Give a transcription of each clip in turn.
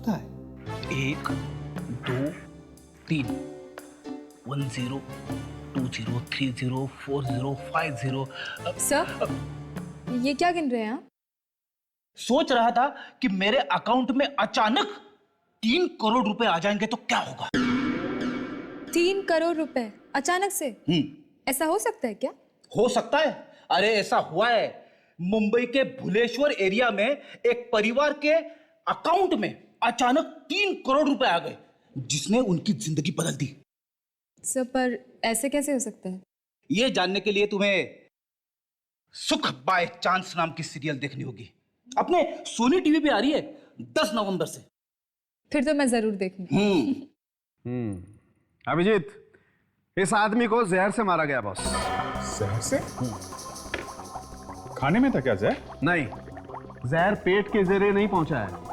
सकता है? 1 2 3 1 0 2 0 3 0 4 0 5 0। सर, ये क्या गिन रहे हैं आप? सोच रहा था कि मेरे अकाउंट में अचानक 3 करोड़ रुपए आ जाएंगे तो क्या होगा। 3 करोड़ रुपए अचानक से? ऐसा हो सकता है क्या? हो सकता है। अरे ऐसा हुआ है, मुंबई के भुलेश्वर एरिया में एक परिवार के अकाउंट में अचानक 3 करोड़ रुपए आ गए, जिसने उनकी जिंदगी बदल दी। सर, पर ऐसे कैसे हो सकता है? यह जानने के लिए तुम्हें सुख बाय चांस नाम की सीरियल देखनी होगी। अपने सोनी टीवी पे आ रही है 10 नवंबर से। फिर तो मैं जरूर देखूंगी। अभिजीत, इस आदमी को जहर से मारा गया बॉस। जहर से? खाने में था क्या जहर? नहीं, जहर पेट के जरिए नहीं पहुंचा है,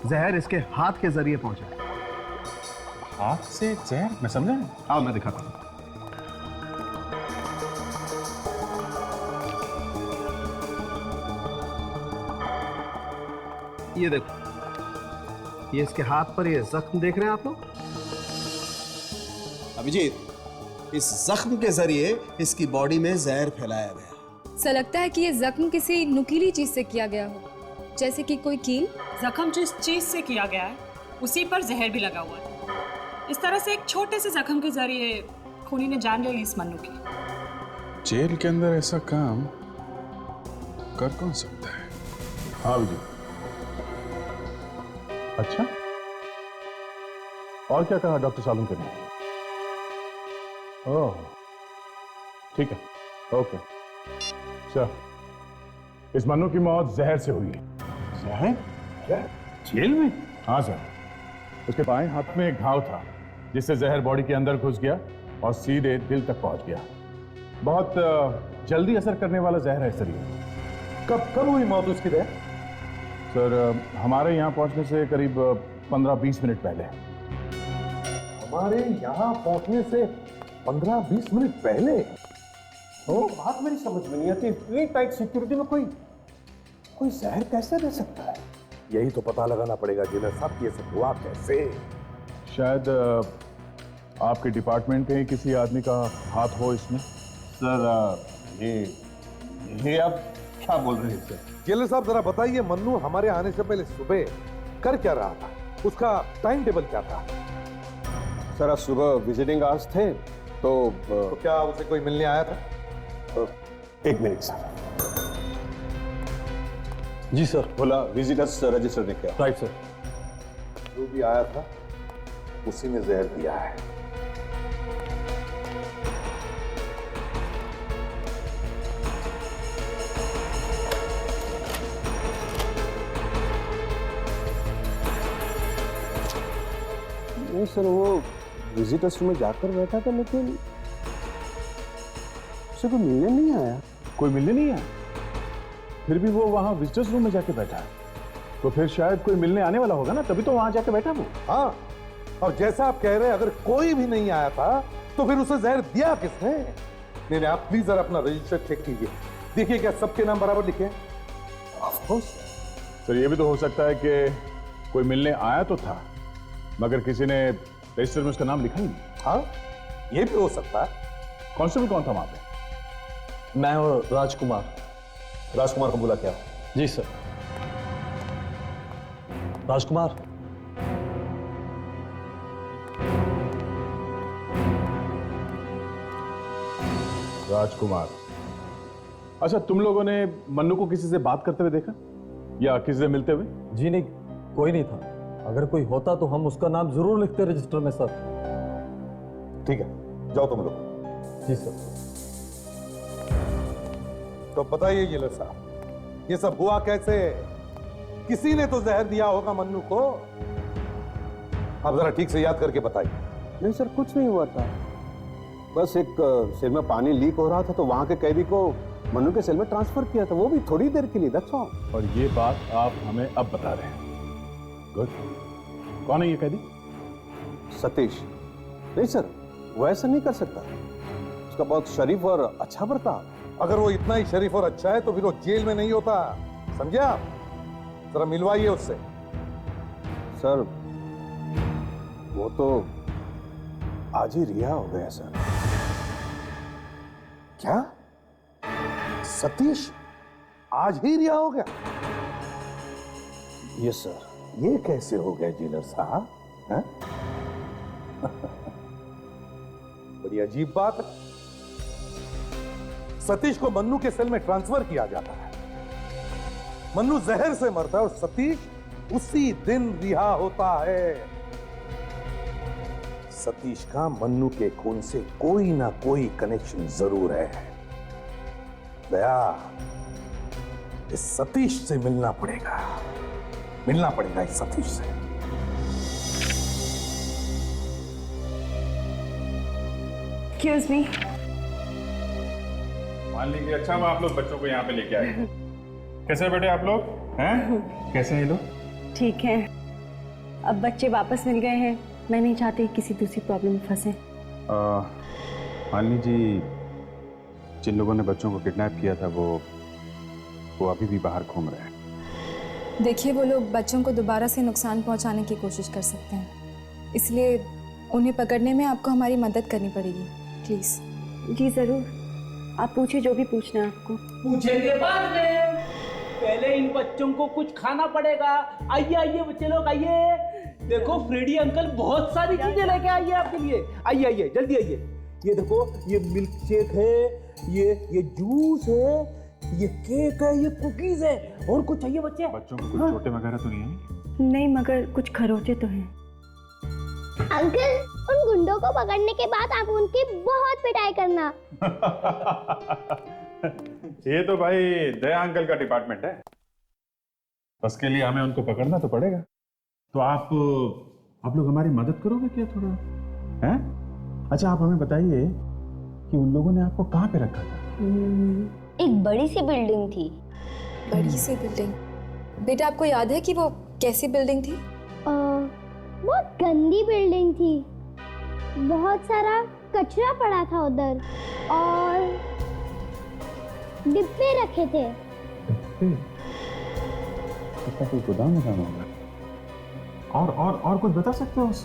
जहर इसके हाथ के जरिए पहुंचा है। हाथ से जहर? मैं समझा नहीं। आओ मैं दिखाता हूं। ये देखो, ये इसके हाथ पर ये जख्म देख रहे हैं आप लोग? अभिजीत, इस जख्म के जरिए इसकी बॉडी में जहर फैलाया गया। सर, लगता है कि ये जख्म किसी नुकीली चीज से किया गया हो, जैसे कि कोई कील। जख्म जिस चीज से किया गया है उसी पर जहर भी लगा हुआ है। इस तरह से एक छोटे से जख्म के जरिए खूनी ने जान ले ली इस मन्नू की। जेल के अंदर ऐसा काम कर कौन सकता है? हाँ जी। अच्छा, और क्या कहा डॉक्टर सालुंके ने? ओह, ठीक है, ओके। सर, इस मन्नू की मौत जहर से हुई है। जहर? क्या? जेल में? हाँ सर, उसके बाएं हाथ में एक घाव था जिससे जहर बॉडी के अंदर घुस गया और सीधे दिल तक पहुंच गया। बहुत जल्दी असर करने वाला जहर है सर ये। कब हुई मौत उसकी? सर, हमारे यहाँ पहुंचने से करीब 15-20 मिनट पहले। हमारे यहाँ पहुंचने से 15-20 मिनट पहले? तो बात मेरी समझ में नहीं आती, इतनी टाइट सिक्योरिटी में कोई जहर कैसे दे सकता है? यही तो पता लगाना पड़ेगा जेलर साहब, ये सब हुआ कैसे। शायद आपके डिपार्टमेंट के किसी आदमी का हाथ हो इसमें। सर, ये आप क्या बोल रहे हैं सर? जेलर साहब जरा बताइए, मन्नू हमारे आने से पहले सुबह कर क्या रहा था? उसका टाइम टेबल क्या था? सर, आज सुबह विजिटिंग आवर्स थे तो क्या उसे कोई मिलने आया था? एक मिनट सर। जी सर। बोला विजिटर्स रजिस्टर ने किया। Right sir. जो भी आया था उसी ने जहर दिया है। नहीं सर, वो विजिटर्स रूम में जाकर बैठा था, लेकिन उसे कोई मिलने नहीं आया। कोई मिलने नहीं आया? फिर भी वो वहां विजिटर्स रूम में जाके बैठा है, तो फिर शायद कोई मिलने आने वाला होगा ना, तभी तो वहां जाके बैठा वो। हाँ, और जैसा आप कह रहे हैं, अगर कोई भी नहीं आया था तो फिर उसे जहर दिया किसने? नहीं, आप प्लीज जरा अपना रजिस्टर चेक कीजिए, देखिए क्या सबके नाम बराबर लिखे हैं। ऑफ कोर्स सर, ये भी तो हो सकता है कि कोई मिलने आया तो था, मगर किसी ने रजिस्टर में उसका नाम लिखा ही नहीं। हाँ, ये भी हो सकता है। कांस्टेबल कौन था वहां पे? मैं और राजकुमार। राजकुमार को बुला क्या? जी सर। राजकुमार, राजकुमार। अच्छा, तुम लोगों ने मन्नू को किसी से बात करते हुए देखा या किसी से मिलते हुए? जी नहीं, कोई नहीं था। अगर कोई होता तो हम उसका नाम जरूर लिखते रजिस्टर में सर। ठीक है, जाओ तुम लोग। जी सर। तो बताइए जेलर साहब, ये सब हुआ कैसे? किसी ने तो जहर दिया होगा मन्नू को। आप जरा ठीक से याद करके बताइए। नहीं सर, कुछ नहीं हुआ था। बस एक सेल में पानी लीक हो रहा था तो वहां के कैदी को मन्नू के सेल में ट्रांसफर किया था, वो भी थोड़ी देर के लिए, दैट्स ऑल। और ये बात आप हमें अब बता रहे हैं। गुड। कौन है ये कैदी? सतीश। नहीं सर, वो ऐसा नहीं कर सकता, उसका बहुत शरीफ और अच्छा बर्ताव। अगर वो इतना ही शरीफ और अच्छा है तो फिर वो जेल में नहीं होता, समझे आप? जरा मिलवाइए उससे। सर वो तो आज ही रिहा हो गया सर। क्या? सतीश आज ही रिहा हो गया? Yes sir. ये कैसे हो गया जेलर साहब? हैं? बड़ी अजीब बात है। सतीश को मन्नू के सेल में ट्रांसफर किया जाता है, मन्नू जहर से मरता है और सतीश उसी दिन रिहा होता है। सतीश का मन्नू के खून से कोई ना कोई कनेक्शन जरूर है। दया, इस सतीश से मिलना पड़ेगा इस सतीश से। Excuse me. मान लीजिए अच्छा हुआ आप लोग बच्चों को यहाँ पे लेके आए। कैसे हैं बेटे आप लोग? हैं? कैसे हैं ये लोग? ठीक है, अब बच्चे वापस मिल गए हैं। मैं नहीं चाहती किसी दूसरी प्रॉब्लम में फंसे। मान लीजिए जिन लोगों ने बच्चों को किडनैप किया था वो अभी भी बाहर घूम रहे हैं। देखिए, वो लोग बच्चों को दोबारा से नुकसान पहुंचाने की कोशिश कर सकते हैं, इसलिए उन्हें पकड़ने में आपको हमारी मदद करनी पड़ेगी, प्लीज। जी जरूर, आप पूछे जो भी पूछना है आपको। पूछेंगे बाद में, पहले इन बच्चों को कुछ खाना पड़ेगा। आइए आइए बच्चे लोग आइए, देखो फ्रेडी अंकल बहुत सारी चीजें लेके आइए आपके लिए। आइए आइए जल्दी आइए। ये देखो, ये मिल्क शेक है, ये जूस है, ये केक है, ये कुकीज है। और कुछ चाहिए बच्चे? बच्चों को कुछ चोटें वगैरह तो नहीं है? नहीं, मगर कुछ खरोचे तो हैं। अंकल, उन गुंडों को पकड़ने के बाद आप उनकी बहुत पिटाई करना। ये तो भाई दया अंकल का डिपार्टमेंट है, उसके लिए हमें उनको पकड़ना तो पड़ेगा। तो आप लोग हमारी मदद करोगे क्या थोड़ा? हैं? अच्छा आप हमें बताइए कि उन लोगों ने आपको कहाँ पे रखा था? एक बड़ी सी बिल्डिंग थी। बड़ी सी बिल्डिंग? बेटा आपको याद है कि वो कैसी बिल्डिंग थी? बहुत गंदी बिल्डिंग थी, बहुत सारा कचरा पड़ा था उधर और डिब्बे रखे थे। इसका कोई गोदाम होगा? और कुछ बता सकते हो? उस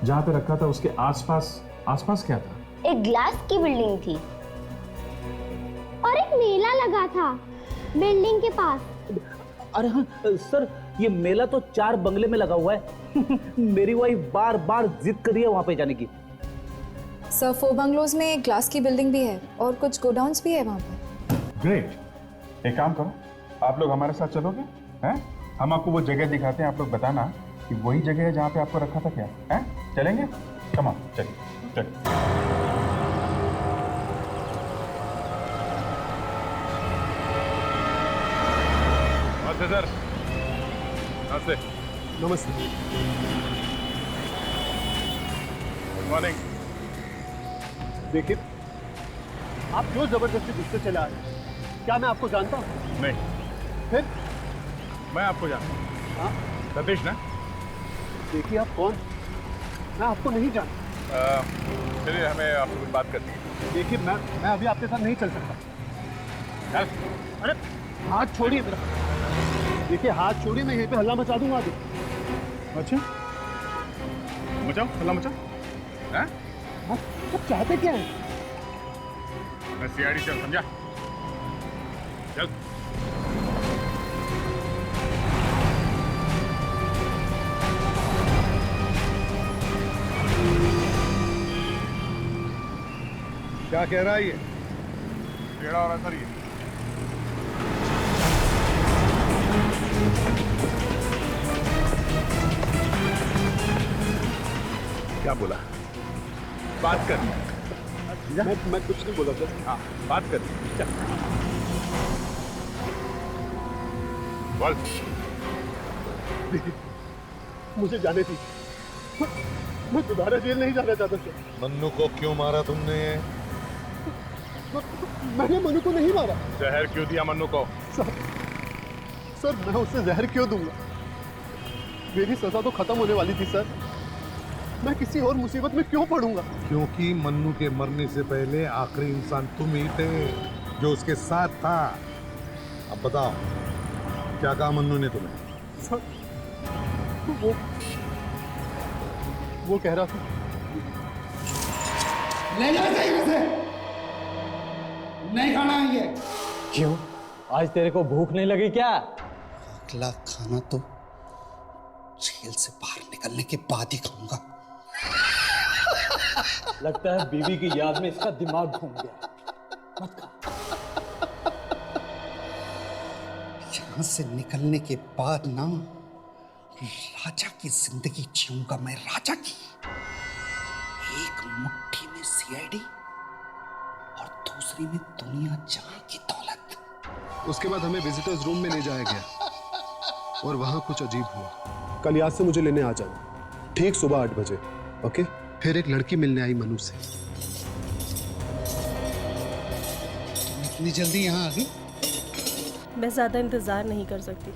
जहाँ पे रखा था उसके आसपास क्या था? एक ग्लास की बिल्डिंग थी और एक मेला लगा था बिल्डिंग के पास। अरे हाँ सर, ये मेला तो 4 बंगले में लगा हुआ है। मेरी वाइफ बार बार जिद कर रही है वहां पे जाने की। सर 4 बंगलोज में एक ग्लास की बिल्डिंग भी है और कुछ गोडाउन्स भी है वहाँ पे। ग्रेट, एक काम करो, आप लोग हमारे साथ चलोगे? हैं? हम आपको वो जगह दिखाते हैं, आप लोग बताना कि वही जगह है जहाँ पे आपको रखा था क्या है? चलेंगे? कम ऑन, चलिए। सर नमस्ते। नमस्ते। Good morning. देखिए, आप क्यों जबरदस्ती गुस्से चले आ रहे हैं? क्या मैं आपको जानता हूँ? नहीं। फिर? मैं आपको जानता हूँ। हाँ? सतीश ना? देखिए आप कौन? मैं आपको नहीं जानता। चलिए, हमें आपसे कुछ बात करनी है। देखिए मैं अभी आपके साथ नहीं चल सकता। चल। अरे हाथ छोड़िए मेरा। देखिए हाथ छोड़िए, मैं यहीं पे हल्ला मचा दूंगा अभी। अच्छा, मचाओ, हल्ला मचाओ। हैं? आप चाहते क्या हैं? मैं सीआईडी चल, समझा? चल। क्या कह रहा है ये? टेढ़ा हो रहा है सर ये। क्या बोला? बात कर। मैं कुछ नहीं बोला सर। हाँ, बात कर। बोल। मुझे जाने थी, मैं दोबारा जेल नहीं जाना चाहता सर। मन्नू को क्यों मारा तुमने? मैंने मन्नू को नहीं मारा। जहर क्यों दिया मन्नू को? सर मैं उसे जहर क्यों दूंगा? मेरी सजा तो खत्म होने वाली थी सर, मैं किसी और मुसीबत में क्यों पड़ूंगा? क्योंकि मन्नू के मरने से पहले आखिरी इंसान तुम ही थे जो उसके साथ था। अब बताओ, क्या कहा मन्नू ने तुम्हें? सर वो कह रहा था ले जाओ इसे, नहीं खाना है ये। क्यों? आज तेरे को भूख नहीं लगी क्या? अगला खाना तो जेल से बाहर निकलने के बाद ही खाऊंगा। लगता है बीवी की याद में इसका दिमाग घूम गया। मत खा। यहां से निकलने के बाद ना राजा की जिंदगी जीऊंगा मैं, राजा की। एक मुट्ठी में सीआईडी और दूसरी में दुनिया जहां की दौलत। उसके बाद हमें विजिटर्स रूम में ले जाया गया और वहां कुछ अजीब हुआ। कल याद से मुझे लेने आ जाना, ठीक सुबह 8 बजे, ओके? फिर एक लड़की मिलने आई मनु से। तुम इतनी जल्दी यहाँ आ गई? मैं ज्यादा इंतजार नहीं कर सकती।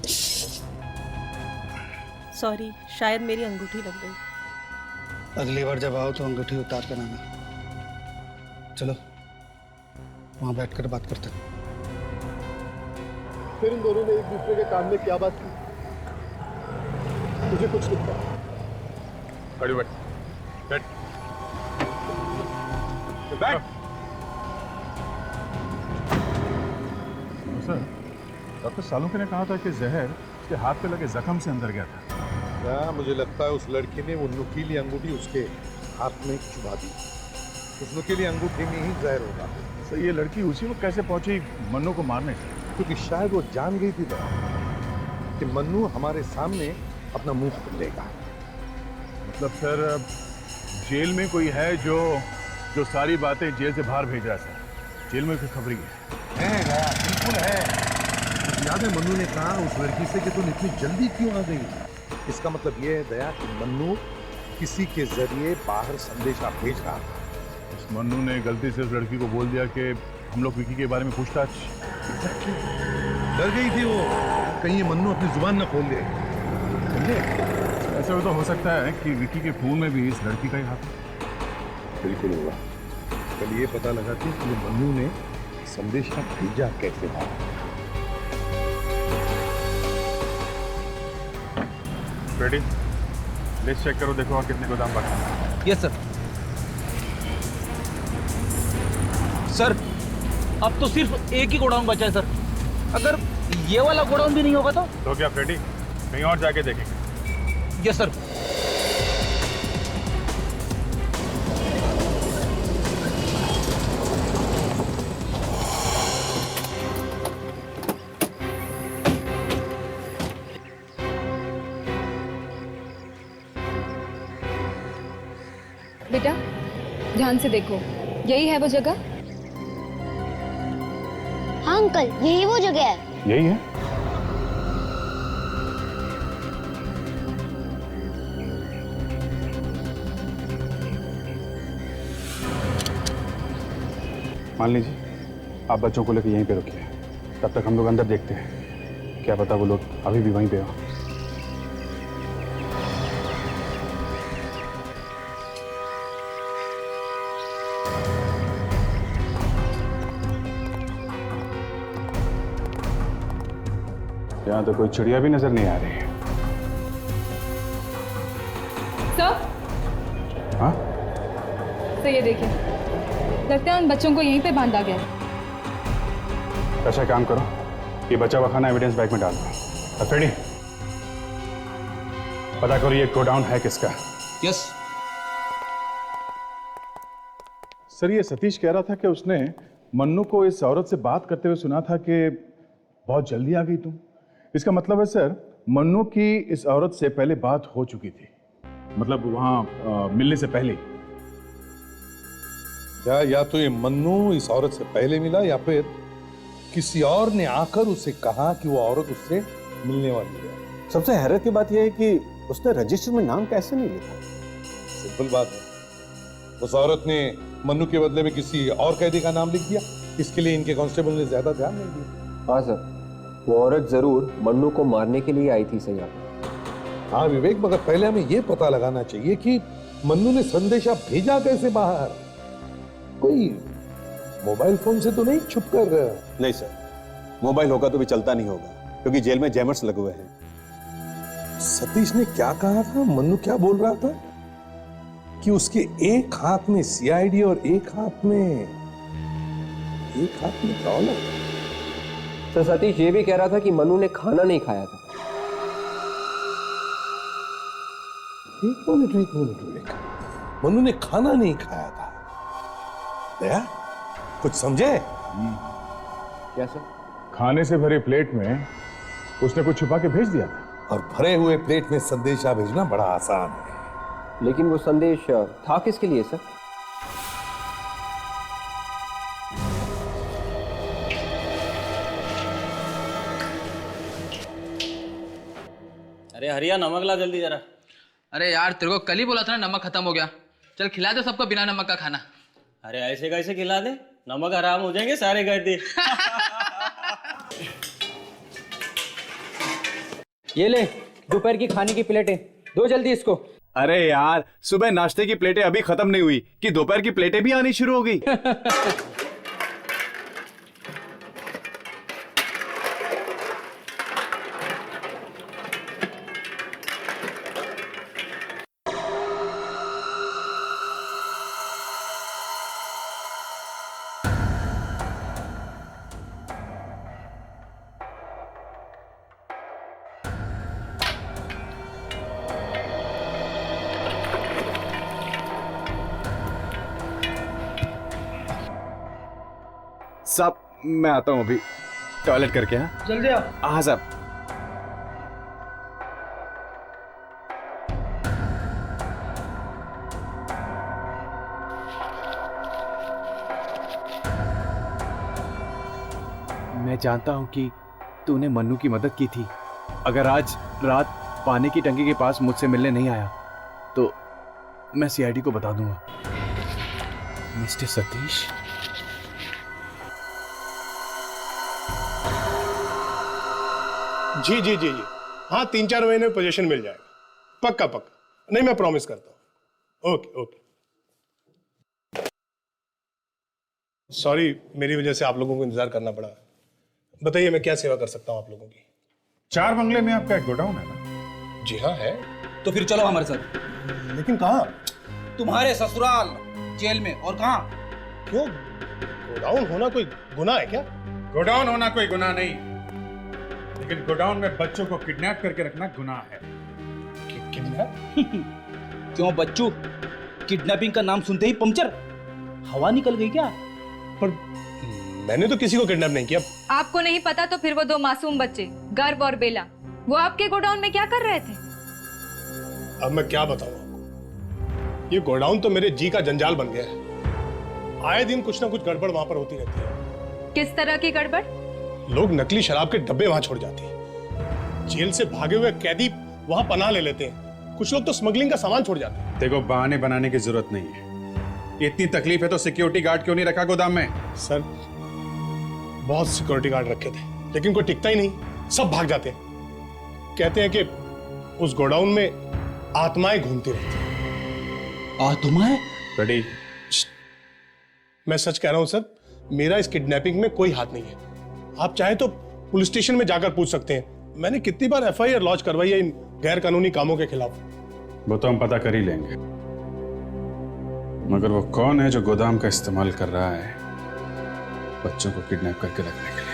सॉरी, शायद मेरी अंगूठी लग गई। अगली बार जब आओ तो अंगूठी उतार कर आना। चलो वहां बैठकर बात करते हैं। फिर इन दोनों ने एक दूसरे के कान में क्या बात की, मुझे कुछ नहीं पता। खड़ी बैठ, बैठ, बैठ। सर, डॉक्टर सालुंके ने कहा था कि जहर उसके हाथ पे लगे जख्म से अंदर गया था। क्या मुझे लगता है उस लड़की ने वो नुकीली अंगूठी उसके हाथ में चुभा दी। उस नुकीली अंगूठी में ही जहर होगा। सर, ये लड़की उसी वक्त कैसे पहुंची मन्नू को मारने से? क्योंकि शायद वो जान गई थी कि मन्नू हमारे सामने अपना मुंह खोलेगा। मतलब सर, जेल में कोई है जो सारी बातें जेल से बाहर भेज रहा है सर। जेल में कोई खबरी है? बिल्कुल है। याद है मन्नू ने कहा उस लड़की से कि तुम इतनी जल्दी क्यों आ गई। इसका मतलब ये है दया कि मन्नू किसी के जरिए बाहर संदेशा भेज रहा था। उस मन्नू ने गलती से उस लड़की को बोल दिया कि हम लोग विकी के बारे में पूछताछ। डर गई थी वो, कहीं ये मन्नू अपनी जुबान न खोल दे। समझे? ऐसा भी तो हो सकता है कि विकी के खून में भी इस लड़की का ही हाथ है। बिल्कुल होगा। कल ये पता लगा कि मन्नू ने संदेशा भेजा कैसे था। रेडी? लिस्ट चेक करो, देखो और कितने गोदाम बाकी हैं। Yes sir. सर, अब तो सिर्फ एक ही गोडाउन बचा है सर। अगर ये वाला गोडाउन भी नहीं होगा तो क्या फ्रेडी, कहीं और जाके देखेंगे? Yes sir. बेटा ध्यान से देखो, यही है वो जगह? हाँ अंकल, यही वो जगह है। यही है। मान लीजिए आप बच्चों को लेकर यहीं पे रुकिए, तब तक हम लोग अंदर देखते हैं। क्या पता वो लोग अभी भी वहीं पे हो। यहाँ तो कोई चिड़िया भी नजर नहीं आ रही है। सर, हाँ? तो ये देखिए, लगता है उन बच्चों को यहीं पे बांधा गया है। अच्छा काम करो, ये बचा हुआ खाना एविडेंस बैग में डाल दो। अफेडी, पता करो ये गोडाउन है किसका। यस सर, ये सतीश कह रहा था कि उसने मन्नू को इस औरत से बात करते हुए सुना था कि बहुत जल्दी आ गई तुम। इसका मतलब है सर, मन्नू की इस औरत से पहले बात हो चुकी थी, मतलब वहां मिलने से पहले। या तो ये मन्नू इस औरत से पहले मिला या फिर किसी और ने आकर उसे कहा कि वो औरत उससे मिलने वाली है। सबसे हैरत की बात यह है कि उसने रजिस्टर में नाम कैसे नहीं लिखा। सिंपल बात है, उस औरत ने मन्नू के बदले में किसी और कैदी का नाम लिख दिया। इसके लिए इनके कांस्टेबल ने ज्यादा ध्यान नहीं दिया। हाँ सर, वो औरत जरूर मन्नू को मारने के लिए आई थी सर यहाँ पे। हाँ विवेक, मगर पहले हमें ये पता लगाना चाहिए कि मन्नू ने संदेशा भेजा कैसे बाहर। कोई मोबाइल फोन से तो नहीं छुप कर? नहीं सर, मोबाइल होगा तो भी चलता नहीं होगा, क्योंकि जेल में जैमर्स लगे हुए हैं। सतीश ने क्या कहा था? मन्नू क्या बोल रहा था कि उसके एक हाथ में सीआईडी और एक हाथ में डॉलर। तो सतीश ये भी कह रहा था कि मन्नू ने खाना नहीं खाया था। एक मिनट। मन्नू ने खाना नहीं खाया था? दया, कुछ समझे? क्या सर? खाने से भरे प्लेट में उसने कुछ छुपा के भेज दिया था। और भरे हुए प्लेट में संदेशा भेजना बड़ा आसान है। लेकिन वो संदेश था किसके लिए सर? अरे हरिया, नमक ला जल्दी जरा। अरे यार, तेरे को कल ही बोला था ना नमक खत्म हो गया। चल खिला दो सबको बिना नमक का खाना। अरे ऐसे कैसे खिला दे? नमक हराम हो जाएंगे सारे घर दे। ये ले दोपहर की खाने की प्लेटें, दो जल्दी इसको। अरे यार, सुबह नाश्ते की प्लेटें अभी खत्म नहीं हुई कि दोपहर की प्लेटें भी आनी शुरू हो गई। साहब मैं आता हूँ अभी, टॉयलेट करके। हाँ जल्दी आओ। हाँ साहब। मैं जानता हूँ कि तूने मन्नू की मदद की थी। अगर आज रात पानी की टंकी के पास मुझसे मिलने नहीं आया तो मैं सीआईडी को बता दूंगा। मिस्टर सतीश, जी जी जी जी, हाँ 3-4 महीने में पोजीशन मिल जाएगा। पक्का पक्का, नहीं मैं प्रॉमिस करता हूँ। Okay okay. सॉरी, मेरी वजह से आप लोगों को इंतजार करना पड़ा। बताइए मैं क्या सेवा कर सकता हूँ आप लोगों की? 4 बंगले में आपका एक गोडाउन है ना? जी हाँ है। तो फिर चलो हमारे साथ। लेकिन कहाँ? तुम्हारे ससुराल, जेल में। और कहाँ? क्यों, गोडाउन होना कोई गुनाह है क्या? गोडाउन होना कोई गुनाह नहीं, लेकिन गोडाउन में बच्चों को किडनैप करके रखना गुनाह है। किडनैप? क्यों बच्चू, किडनैपिंग का नाम सुनते ही पंचर हवा निकल गई क्या? पर मैंने तो किसी को किडनैप नहीं किया। आपको नहीं पता तो फिर वो 2 मासूम बच्चे गर्व और बेला, वो आपके गोडाउन में क्या कर रहे थे? अब मैं क्या बताऊं आपको, ये गोडाउन तो मेरे जी का जंजाल बन गया है। आए दिन कुछ ना कुछ गड़बड़ वहां पर होती रहती है। किस तरह की गड़बड़? लोग नकली शराब के डब्बे वहां छोड़ जाते हैं। जेल से भागे हुए कैदी वहां पनाह ले लेते हैं। कुछ लोग तो स्मगलिंग का सामान छोड़ जाते हैं। देखो, बहाने बनाने की जरूरत नहीं है। इतनी तकलीफ है तो सिक्योरिटी गार्ड क्यों नहीं रखा गोदाम में? सर, बहुत सिक्योरिटी गार्ड रखे थे, लेकिन कोई टिकता ही नहीं, सब भाग जाते हैं। कहते हैं कि उस गोडाउन में आत्माएं घूमती रहती हैं। आत्माएं? रेडी? मैं सच कह रहा हूं सर, मेरा इस किडनैपिंग में कोई हाथ नहीं है। आप चाहे तो पुलिस स्टेशन में जाकर पूछ सकते हैं। मैंने कितनी बार एफआईआर लॉन्च करवाई है इन गैर कानूनी कामों के खिलाफ। वो तो हम पता कर ही लेंगे, मगर वो कौन है जो गोदाम का इस्तेमाल कर रहा है बच्चों को किडनैप करके रखने के लिए?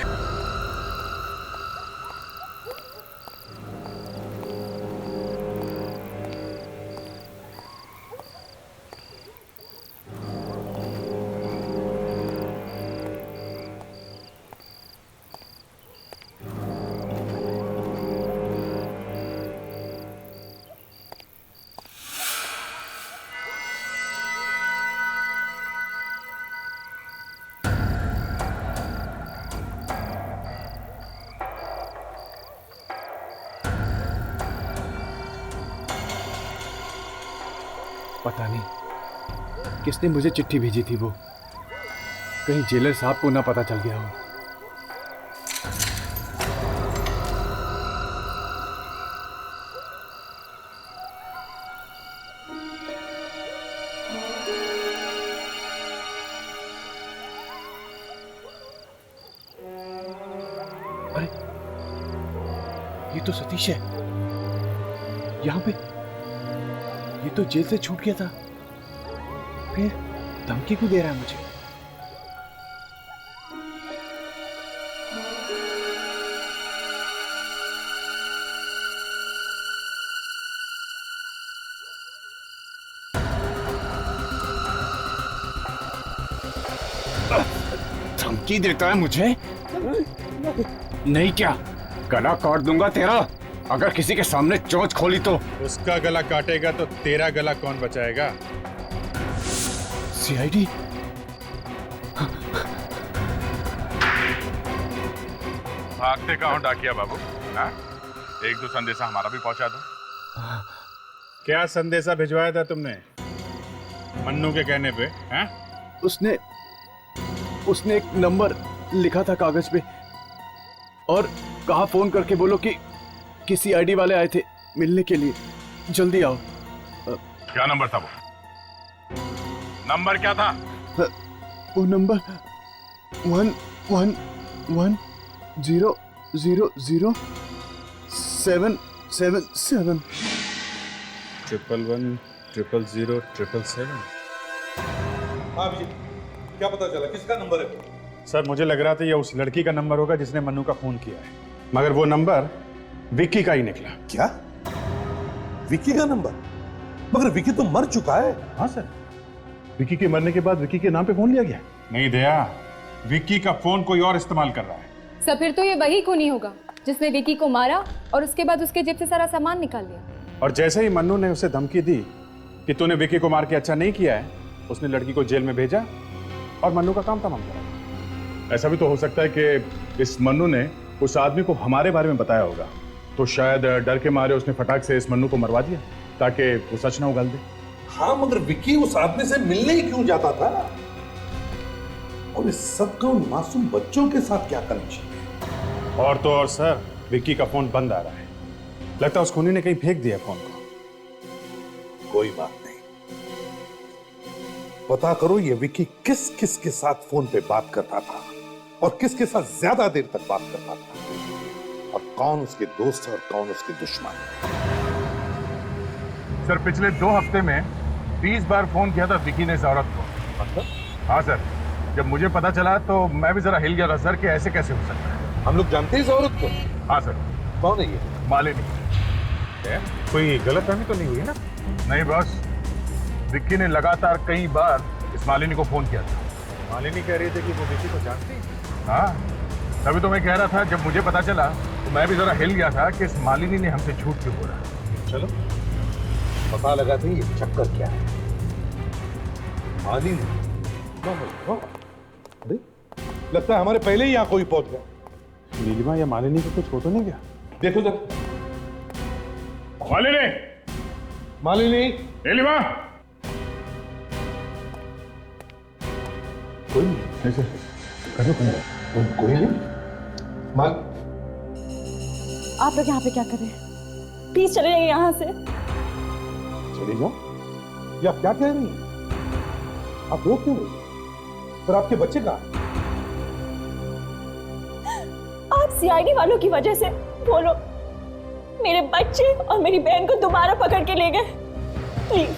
पता नहीं किसने मुझे चिट्ठी भेजी थी। वो कहीं जेलर साहब को ना पता चल गया हो। अरे ये तो सतीश है। यहाँ पे ये तो जेल से छूट गया था, फिर धमकी क्यों दे रहा है मुझे? धमकी देता है मुझे? नहीं क्या गला काट दूंगा तेरा अगर किसी के सामने चोंच खोली तो। उसका गला काटेगा तो तेरा गला कौन बचाएगा? सीआईडी? भागते कहाँ हो डाकिया बाबू? हाँ? एक दो संदेशा हमारा भी पहुंचा दो। क्या संदेशा भिजवाया था तुमने मन्नू के कहने पे? हैं? उसने एक नंबर लिखा था कागज पे और कहा फोन करके बोलो कि किसी आईडी वाले आए थे मिलने के लिए, जल्दी आओ। क्या नंबर था वो? नंबर क्या था? वो नंबर 1110000777। 11100077। हाँ विजय, क्या पता चला किसका नंबर है? सर मुझे लग रहा था ये उस लड़की का नंबर होगा जिसने मन्नू का फोन किया है, मगर वो नंबर विक्की का ही निकला। क्या? विक्की का नंबर? मगर विक्की तो मर चुका है। हाँ सर, विक्की के मरने के बाद विक्की के नाम पे फोन लिया गया। नहीं दया, विक्की का फोन कोई और इस्तेमाल कर रहा है। सर फिर तो ये वही खूनी होगा जिसने विक्की को मारा और उसके बाद उसके जेब से सारा सामान निकाल लिया। और जैसे ही मन्नू ने उसे धमकी दी कि तूने विक्की को मार के अच्छा नहीं किया है, उसने लड़की को जेल में भेजा और मन्नू का काम तमाम करा। ऐसा भी तो हो सकता है कि इस मन्नू ने उस आदमी को हमारे बारे में बताया होगा, तो शायद डर के मारे उसने फटाक से इस मन्नू को मरवा दिया ताकि वो सच ना उगल दे। हाँ मगर विक्की उस आदमी से मिलने ही क्यों जाता था? और इस सब का उन मासूम बच्चों के साथ क्या कनेक्शन है? और तो और सर, विक्की का फोन बंद आ रहा है, लगता है उस खूनी ने कहीं फेंक दिया फोन को। कोई बात नहीं, पता करो ये विक्की किस किस के साथ फोन पे बात करता था और किसके साथ ज्यादा देर तक बात करता था, और कौन उसके दोस्त और कौन उसके दुश्मन। सर पिछले 2 हफ्ते में 20 बार फोन किया था विक्की ने इस औरत को। हाँ सर, जब मुझे पता चला तो मैं भी जरा हिल गया था सर कि ऐसे कैसे हो सकता है। हम लोग जानते हैं इस औरत को? हाँ सर। कौन है ये? मालिनी। कोई गलतफहमी तो नहीं हुई ना? नहीं बॉस, विक्की ने लगातार कई बार इस मालिनी को फोन किया था। मालिनी कह रही थी कि वो विक्की को जानती है। हाँ, तभी तो मैं कह रहा था, जब मुझे पता चला तो मैं भी जरा हिल गया था कि इस मालिनी ने हमसे झूठ क्यों बोला। चलो पता लगाते हैं ये चक्कर क्या है। मालिनी? अरे लगता है हमारे पहले ही यहाँ कोई पहुंच गया। नीलिमा या मालिनी को कुछ हो तो नहीं गया? देखो जरा। मालिनी! मालिनी! नीलिमा! कोई नहीं। ऐसे करो कोई नहीं। माल आप लोग यहाँ पे क्या कर रहे हैं? प्लीज चले जाइए यहाँ से। चले जाओ? ये आप क्या कह रही हैं? आप रो क्यों रही? पर आपके बच्चे कहाँ हैं? आप सीआईडी वालों की वजह से बोलो मेरे बच्चे और मेरी बहन को दोबारा पकड़ के ले गए। प्लीज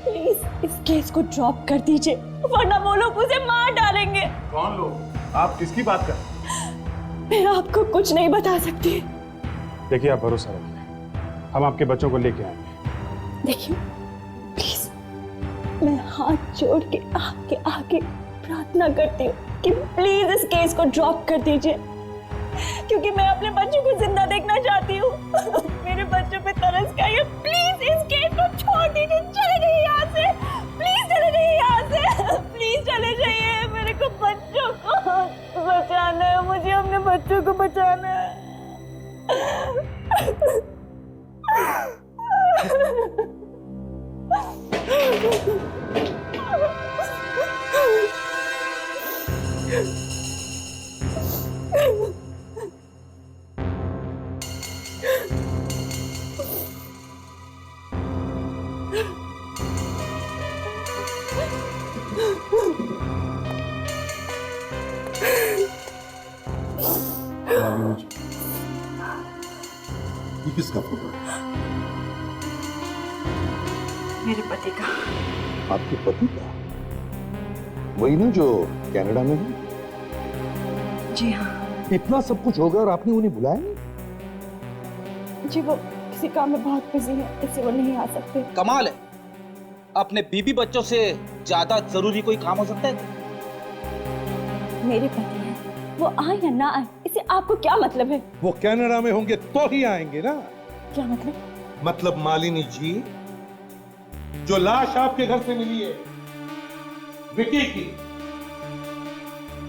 प्लीज इस केस को ड्रॉप कर दीजिए, वरना वो लोग उसे मार डालेंगे। कौन लोग? आप किसकी बात कर? मैं आपको कुछ नहीं बता सकती। देखिए आप भरोसा रखिए, हम आपके बच्चों को लेके आएंगे। देखिए प्लीज, मैं हाथ जोड़ के आपके आगे प्रार्थना करती हूँ कि प्लीज इस केस को ड्रॉप कर दीजिए, क्योंकि मैं अपने बच्चों को जिंदा देखना चाहती हूँ। मेरे बच्चों पे तरस खाइए, प्लीज इस केस को छोड़ दीजिए। चले जाइए यहाँ से, प्लीज चले जाइए यहाँ से, प्लीज चले जाइए। मेरे को बच्चों को बचाना है, मुझे अपने बच्चों को बचाना है। ये किसका फोटो है? मेरे पति का। आपके पति का? वही ना जो कनाडा में है? जी हाँ। इतना सब कुछ हो गया और आपने उन्हें बुलाया नहीं? जी वो किसी काम में बहुत बिजी है, इसलिए वो नहीं आ सकते। कमाल है, अपने बीबी बच्चों से ज्यादा जरूरी कोई काम हो सकता है? मेरे पति हैं, वो आए या ना आए इससे आपको क्या मतलब है? वो कनाडा में होंगे तो ही आएंगे ना। क्या मतलब? मतलब मालिनी जी, जो लाश आपके घर से मिली है विकी की,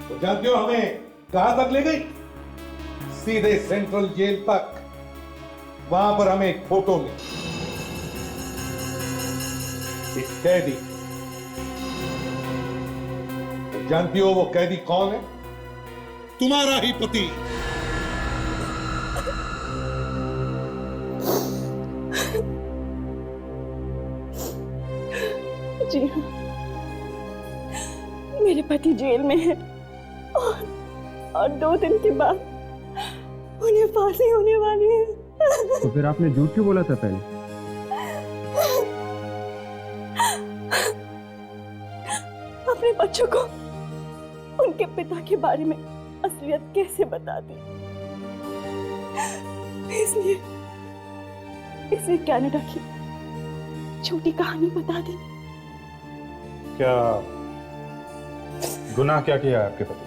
तो जानते हो हमें कहां तक ले गई? सीधे सेंट्रल जेल तक। वहां पर हमें एक फोटो मिली, एक कैदी। तो जानती हो वो कैदी कौन है? तुम्हारा ही पति। जी हाँ, मेरे पति जेल में है और 2 दिन के बाद उन्हें फांसी होने वाली है। तो फिर आपने झूठ क्यों बोला था पहले? अपने बच्चों को उनके पिता के बारे में असलियत कैसे बता दी? इसलिए कनाडा की छोटी कहानी बता दी। क्या गुनाह क्या किया आपके पति?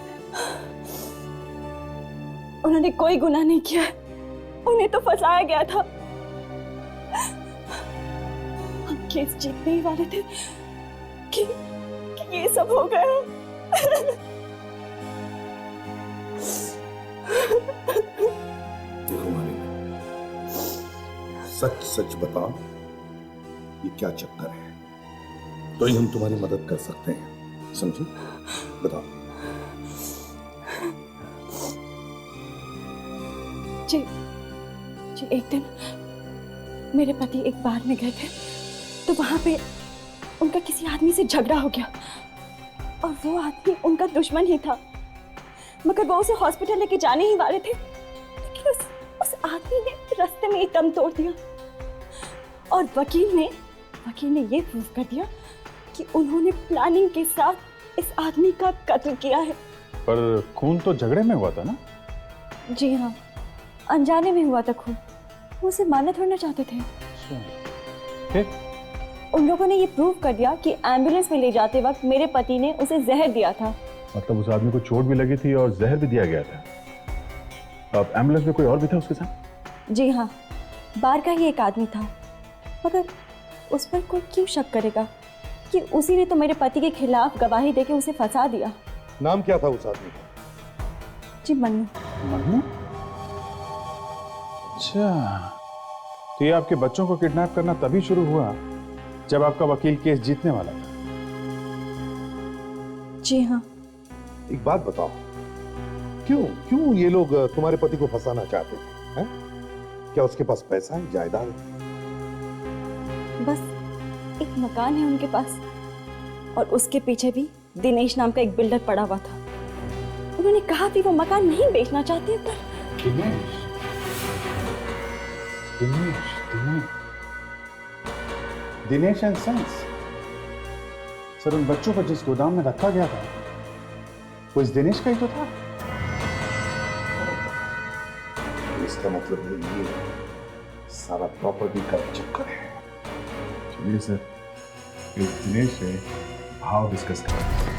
उन्होंने कोई गुनाह नहीं किया है, उन्हें तो फंसाया गया था। हम केस जीतने ही वाले थे कि ये सब हो गया। देखो मालिनी, सच सच बताओ, ये क्या चक्कर है? तो ही हम तुम्हारी मदद कर सकते हैं, समझे? बताओ। जी एक दिन मेरे पति एक बार में गए थे, तो वहां पे उनका किसी आदमी से झगड़ा हो गया और वो आदमी उनका दुश्मन ही था, मगर वो उसे हॉस्पिटल लेके जाने ही वाले थे, लेकिन उस आदमी ने रास्ते में ही दम तोड़ दिया और वकील ने ये प्रूव कर दिया कि उन्होंने प्लानिंग के साथ इस आदमी का कत्ल किया है। पर खून तो झगड़े में हुआ था ना? जी हाँ, अनजाने में हुआ था खून। वो उसे मारना थोड़ा चाहते थे। फिर उन लोगों ने ये प्रूव कर दिया कि एम्बुलेंस में ले जाते वक्त मेरे पति ने उसे जहर दिया था। मतलब उस आदमी को चोट भी लगी थी और जहर भी दिया गया था। अब एम्बुलेंस में कोई और भी था उसके साथ? जी हाँ, बाहर का ही एक आदमी था, मगर उस पर कोई क्यों शक करेगा कि उसी ने तो मेरे पति के खिलाफ गवाही देके उसे फंसा दिया। नाम क्या था उस आदमी का? जी मन्नू। मन्नू? अच्छा, तो ये आपके बच्चों को किडनैप करना तभी शुरू हुआ जब आपका वकील केस जीतने वाला था? जी हाँ। एक बात बताओ, क्यों ये लोग तुम्हारे पति को फंसाना चाहते थे? हैं? क्या उसके पास पैसा है, जायदाद है? बस एक मकान है उनके पास और उसके पीछे भी दिनेश नाम का एक बिल्डर पड़ा हुआ था। उन्होंने कहा कि वो मकान नहीं बेचना चाहते, पर दिनेश एंड सन्स। सर, उन बच्चों को जिस गोदाम में रखा गया था वो इस दिनेश का ही तो था। इसका मतलब है ये सारा प्रॉपर्टी का चक्कर है। चलिए सर, इस दिनेश से भाव डिस्कस करें।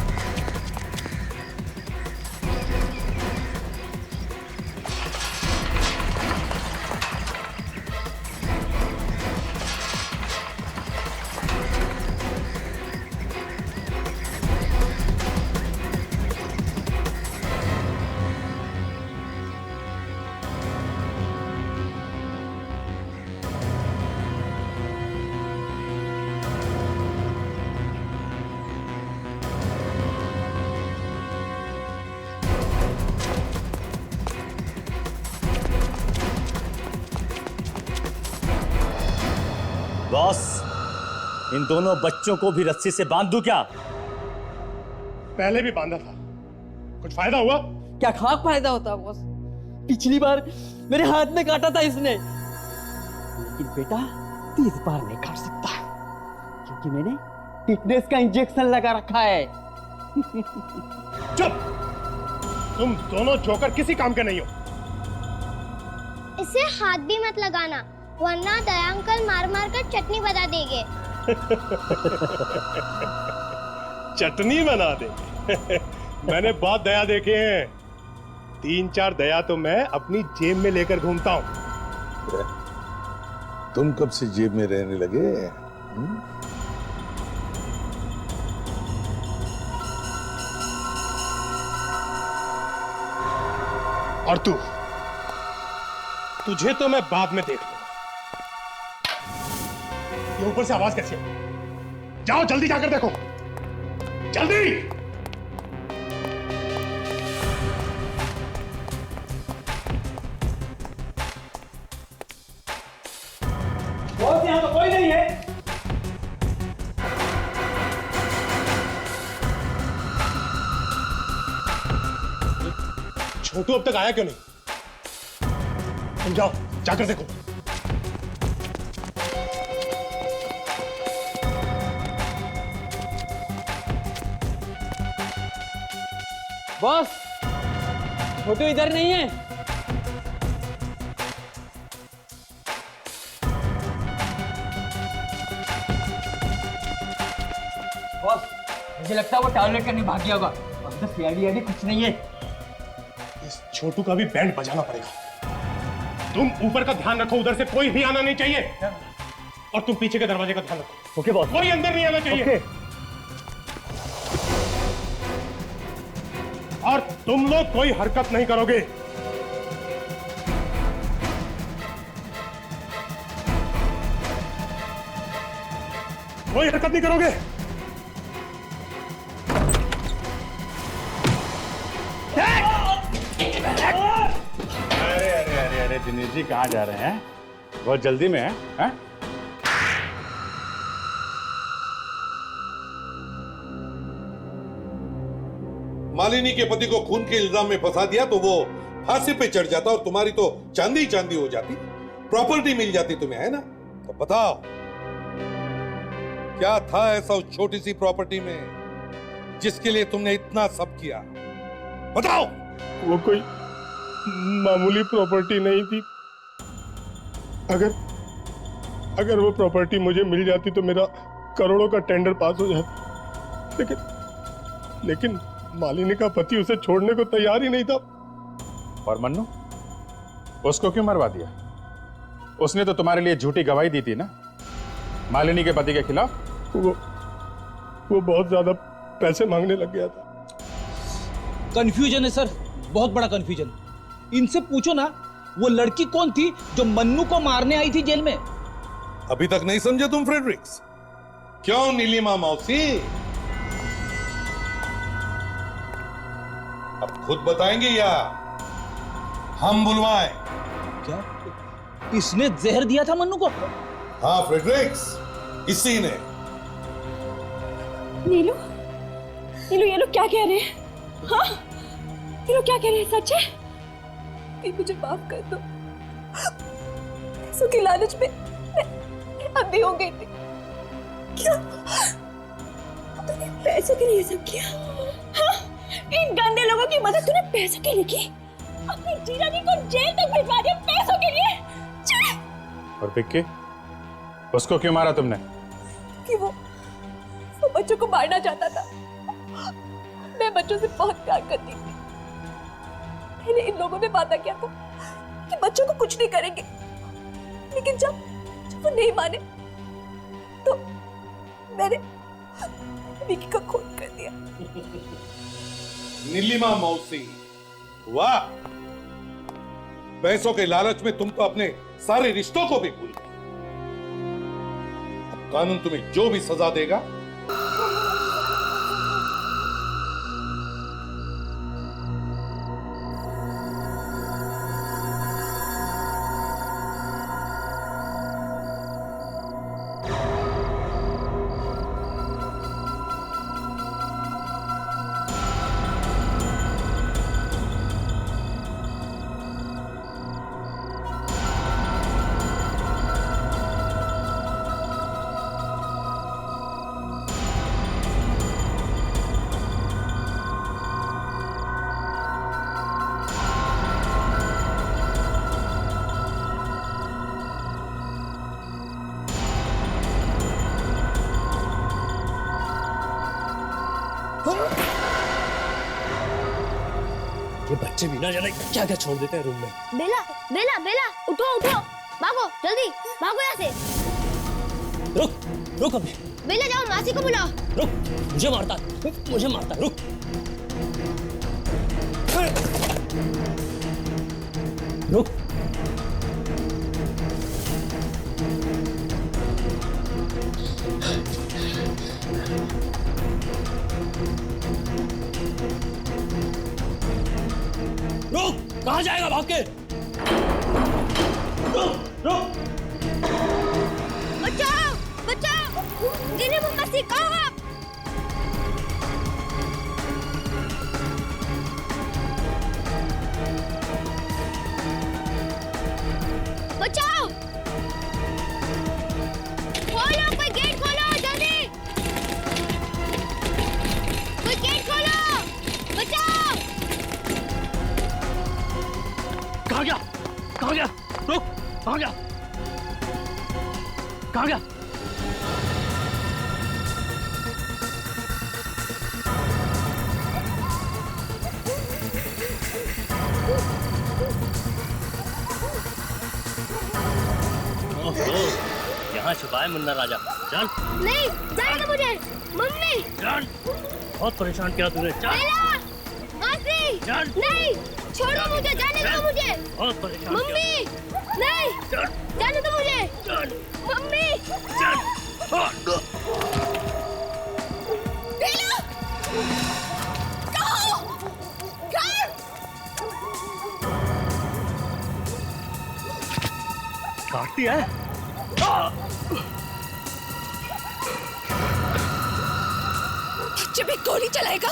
बॉस, इन दोनों बच्चों को भी रस्सी से बांध दूं क्या? पहले भी बांधा था, कुछ फायदा हुआ? क्या खाक फायदा होता बॉस? पिछली बार मेरे हाथ में काटा था इसने, लेकिन बेटा 30 बार नहीं काट सकता, कि मैंने टिटनेस का इंजेक्शन लगा रखा है। चुप! तुम दोनों जोकर किसी काम के नहीं हो। इसे हाथ भी मत लगाना, वरना दया अंकल मार मार कर चटनी बना देंगे। चटनी बना दे। मैंने बहुत दया देखे हैं। 3-4 दया तो मैं अपनी जेब में लेकर घूमता हूं। तुम कब से जेब में रहने लगे? और तुझे तो मैं बाद में देख लूंगा। ये ऊपर से आवाज कैसी है? जाओ जल्दी जाकर देखो, जल्दी। बॉस यहाँ तो कोई नहीं है। छोटू अब तक आया क्यों नहीं? तुम जाओ जाकर देखो। बॉस, छोटू इधर नहीं है। बॉस, मुझे लगता है वो टॉयलेट करने भाग गया होगा। अब तो सीआईडी कुछ नहीं है। इस छोटू का भी बैंड बजाना पड़ेगा। तुम ऊपर का ध्यान रखो, उधर से कोई भी आना नहीं चाहिए। और तुम पीछे के दरवाजे का ध्यान रखो। Okay boss. कोई अंदर नहीं आना चाहिए। ओके। और तुम लोग कोई हरकत नहीं करोगे। कोई हरकत नहीं करोगे। अरे अरे अरे अरे दिनेश जी कहाँ जा रहे हैं? बहुत जल्दी में है? मालिनी के पति को खून के इल्जाम में फंसा दिया तो वो फांसी पे चढ़ जाता और तुम्हारी तो चांदी चांदी हो जाती, प्रॉपर्टी मिल जाती तुम्हें, है ना? तो बताओ क्या था ऐसा उस छोटी सी प्रॉपर्टी में जिसके लिए तुमने इतना सब किया? बताओ। वो कोई मामूली प्रॉपर्टी नहीं थी। अगर वो प्रॉपर्टी मुझे मिल जाती तो मेरा करोड़ों का टेंडर पास हो जाता। लेकिन मालिनी का पति उसे छोड़ने को तैयार ही नहीं था। और मन्नू, उसको क्यों मरवा दिया? उसने तो तुम्हारे लिए झूठी गवाही दी थी ना, मालिनी के पति के खिलाफ। वो बहुत ज्यादा पैसे मांगने लग गया था। कंफ्यूजन है सर, बहुत बड़ा कंफ्यूजन। इनसे पूछो ना, वो लड़की कौन थी जो मन्नू को मारने आई थी जेल में? अभी तक नहीं समझे तुम फ्रेडरिक्स? क्यों नीलिमा मौसी? अब खुद बताएंगे या हम बुलवाएं? क्या इसने जहर दिया था मन्नू को? हाँ फ्रेडरिक्स, इसी ने। नीलू, नीलू ये लोग क्या कह रहे हैं? हाँ, ये लोग क्या कह रहे हैं? सच है? कि मुझे माफ कर दो। पैसों की लालच में मैं अंधी हो गई थी। क्या तूने पैसों के लिए सब किया? हाँ? इन गंदे लोगों की मदद तूने पैसों के लिए की? अपनी जीजाजी को जेल तक भिजवा दिया पैसों के लिए? और विक्की, उसको क्यों मारा तुमने? कि वो बच्चों को मारना चाहता था। मैं बच्चों से बहुत प्यार करती थी। पहले इन लोगों ने वादा किया था कि बच्चों को कुछ नहीं करेंगे, लेकिन जब वो नहीं माने तो मैंने विक्की का खून कर दिया। नीलिमा मौसी, वाह! पैसों के लालच में तुम तो अपने सारे रिश्तों को भी भूल गए। अब कानून तुम्हें जो भी सजा देगा बच्चे भी ना जाने क्या क्या छोड़ देते हैं रूम में। बेला बेला बेला उठो उठो, भागो जल्दी भागो यहाँ से। रुक रुक अभी। बेला जाओ मासी को बुलाओ। रुक, मुझे मारता है, रुक। रुक। रुक, कहाँ जाएगा भाग के? रुक। बचाओ बचाओ, इन्हें मुझे सिखाओ आप। बचाओ, खोलो, कोई गेट खोलो जल्दी, कोई गेट खोलो, बचाओ। कहाँ गया? रुक, कहाँ गया? यहाँ छुपा है मुन्ना राजा। चल। नहीं, जाने दो मुझे। मम्मी। चल। बहुत परेशान किया तूने। चल। मासी। चल। नहीं, छोड़ो मुझे, जाने दो मुझे। बहुत परेशान। मम्मी। नहीं। जाने दो मुझे। चल। मम्मी। चल। बेला। कहाँ हो? घर। काटती है। जब एक गोली चलाएगा।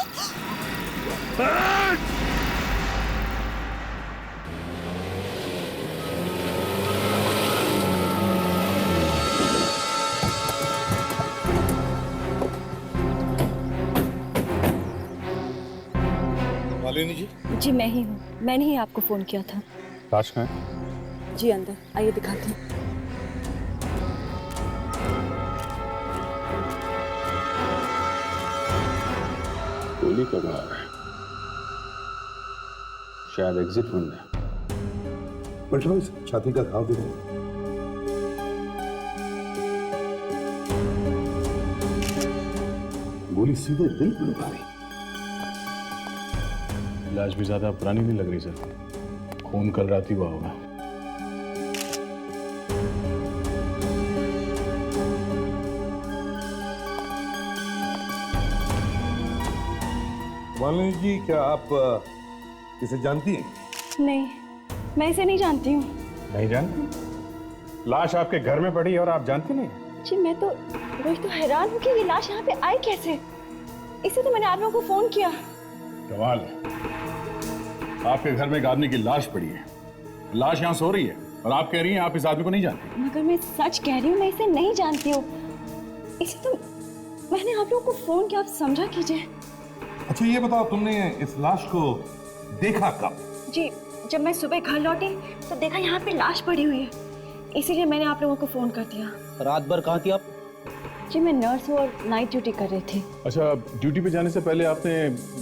मालिनी जी। जी मैं ही हूँ, मैंने ही आपको फोन किया था। लाश कहाँ है? जी अंदर आइए, दिखाती हूँ। गोली का बाहर है, शायद एग्जिट ढूंढ है। छाती का घाव देखो। गोली सीधे दिल पे मारी। लाश भी ज्यादा पुरानी नहीं लग रही सर, खून कल रात ही हुआ होगा। मालिनी जी, क्या आप इसे जानती हैं? नहीं, मैं इसे नहीं जानती हूँ। नहीं जानती? लाश आपके घर में पड़ी और आप जानती नहीं? जी मैं तो वही तो हैरान हूँ कि ये लाश यहाँ पे आई कैसे। इसे तो मैंने आप लोगों को फोन किया। कमाल है, आपके घर में एक आदमी की लाश पड़ी है, लाश यहाँ सो रही है और आप कह रही हैं आप इस आदमी को नहीं जानती। मगर मैं सच कह रही हूँ, मैं इसे नहीं जानती हूँ। इसे तो मैंने आप लोगों को फोन किया, आप समझा कीजिए। अच्छा ये बताओ, तुमने इस लाश को देखा कब? जी जब मैं सुबह घर लौटी तो देखा यहाँ पे लाश पड़ी हुई है, इसीलिए मैंने आप लोगों को फोन कर दिया। रात भर कहाँ थी आप? जी मैं नर्स हूँ और नाइट ड्यूटी कर रही थी। अच्छा, ड्यूटी पे जाने से पहले आपने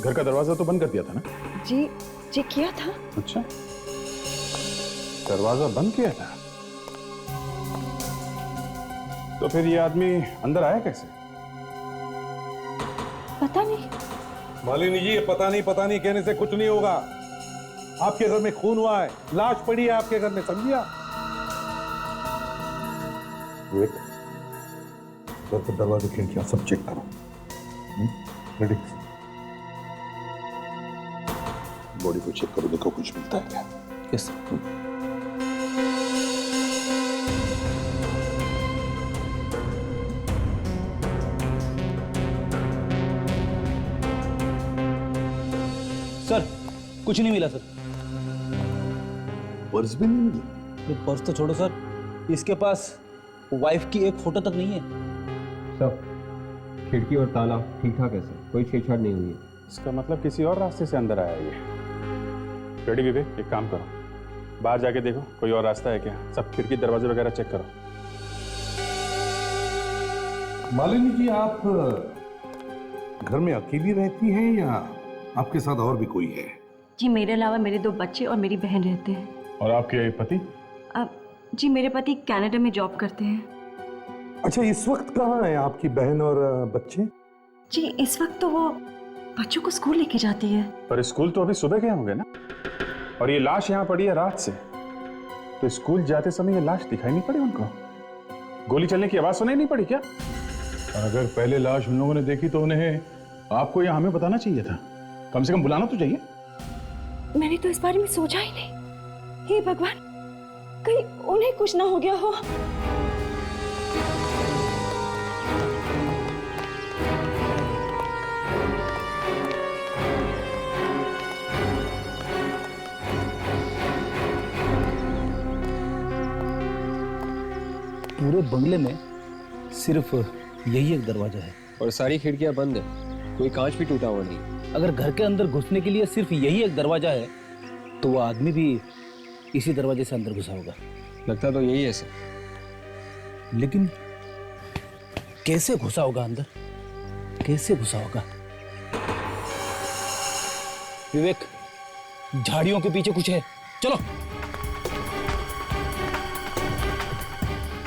घर का दरवाजा तो बंद कर दिया था ना? जी जी किया था। अच्छा, दरवाजा बंद किया था, तो फिर ये आदमी अंदर आया कैसे? पता नहीं। मालिनी जी, ये पता नहीं कहने से कुछ नहीं होगा। आपके घर में खून हुआ है, लाश पड़ी है आपके घर में, समझिया? घर का दरवाजा, खिड़कियां सब चेक करो। रेडी? बॉडी को चेक करो, देखो कुछ मिलता है क्या? यस सर, कुछ नहीं मिला सर। पर्स भी नहीं मिली? ये पर्स तो छोड़ो सर, इसके पास वाइफ की एक फोटो तक नहीं है। सब खिड़की और ताला ठीक ठाक है सर, कोई छेड़छाड़ नहीं हुई है। इसका मतलब किसी और रास्ते से अंदर आया ये। रेडी विवेक, एक काम करो, बाहर जाके देखो कोई और रास्ता है क्या, सब खिड़की दरवाजे वगैरह चेक करो। मालिनी जी, आप घर में अकेली रहती हैं या आपके साथ और भी कोई है? जी मेरे अलावा मेरे 2 बच्चे और मेरी बहन रहते हैं। और आपके पति? जी मेरे पति कनाडा में जॉब करते हैं। अच्छा, इस वक्त कहाँ है आपकी बहन और बच्चे? जी इस वक्त तो वो बच्चों को स्कूल लेके जाती है। पर स्कूल तो अभी सुबह गए होंगे ना, और ये लाश यहाँ पड़ी है रात से, तो स्कूल जाते समय ये लाश दिखाई नहीं पड़ी उनको? गोली चलने की आवाज सुनाई नहीं पड़ी क्या? और अगर पहले लाश उन लोगों ने देखी तो उन्हें आपको या हमें बताना चाहिए था, कम से कम बुलाना तो चाहिए। मैंने तो इस बारे में सोचा ही नहीं। हे भगवान, कहीं उन्हें कुछ ना हो गया हो। पूरे बंगले में सिर्फ यही एक दरवाजा है और सारी खिड़कियां बंद है, कोई कांच भी टूटा हुआ नहीं। अगर घर के अंदर घुसने के लिए सिर्फ यही एक दरवाजा है तो वो आदमी भी इसी दरवाजे से अंदर घुसा होगा। लगता तो यही है सर। लेकिन कैसे घुसा होगा अंदर, कैसे घुसा होगा? विवेक, झाड़ियों के पीछे कुछ है, चलो।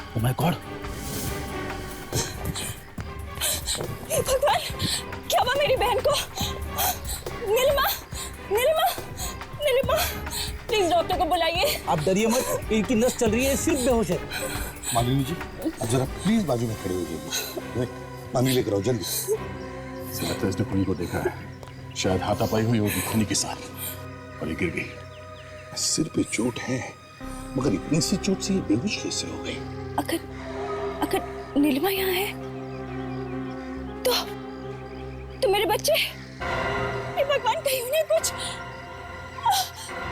ओह माय गॉड, भगवान, क्या हुआ मेरी बहन को? नीलिमा, नीलिमा, नीलिमा, प्लीज डॉक्टर को बुलाइए। आप डरिए मत, इनकी नस चल रही है, सिर्फ बेहोश है। मालिनी जी, आप जरा प्लीज बाजू में खड़े हो जाइए। पानी लेकर आओ जल्दी। लगता है इसने खुनी को देखा है, शायद हाथापाई हुई होगी खुनी के साथ और ये गिर गई। सिर पे चोट है, मगर इतनी सी चोट से ये बेहोश कैसे हो गई? अगर नीलिमा यहाँ है तो मेरे बच्चे, हे भगवान, कहीं उन्हें कुछ।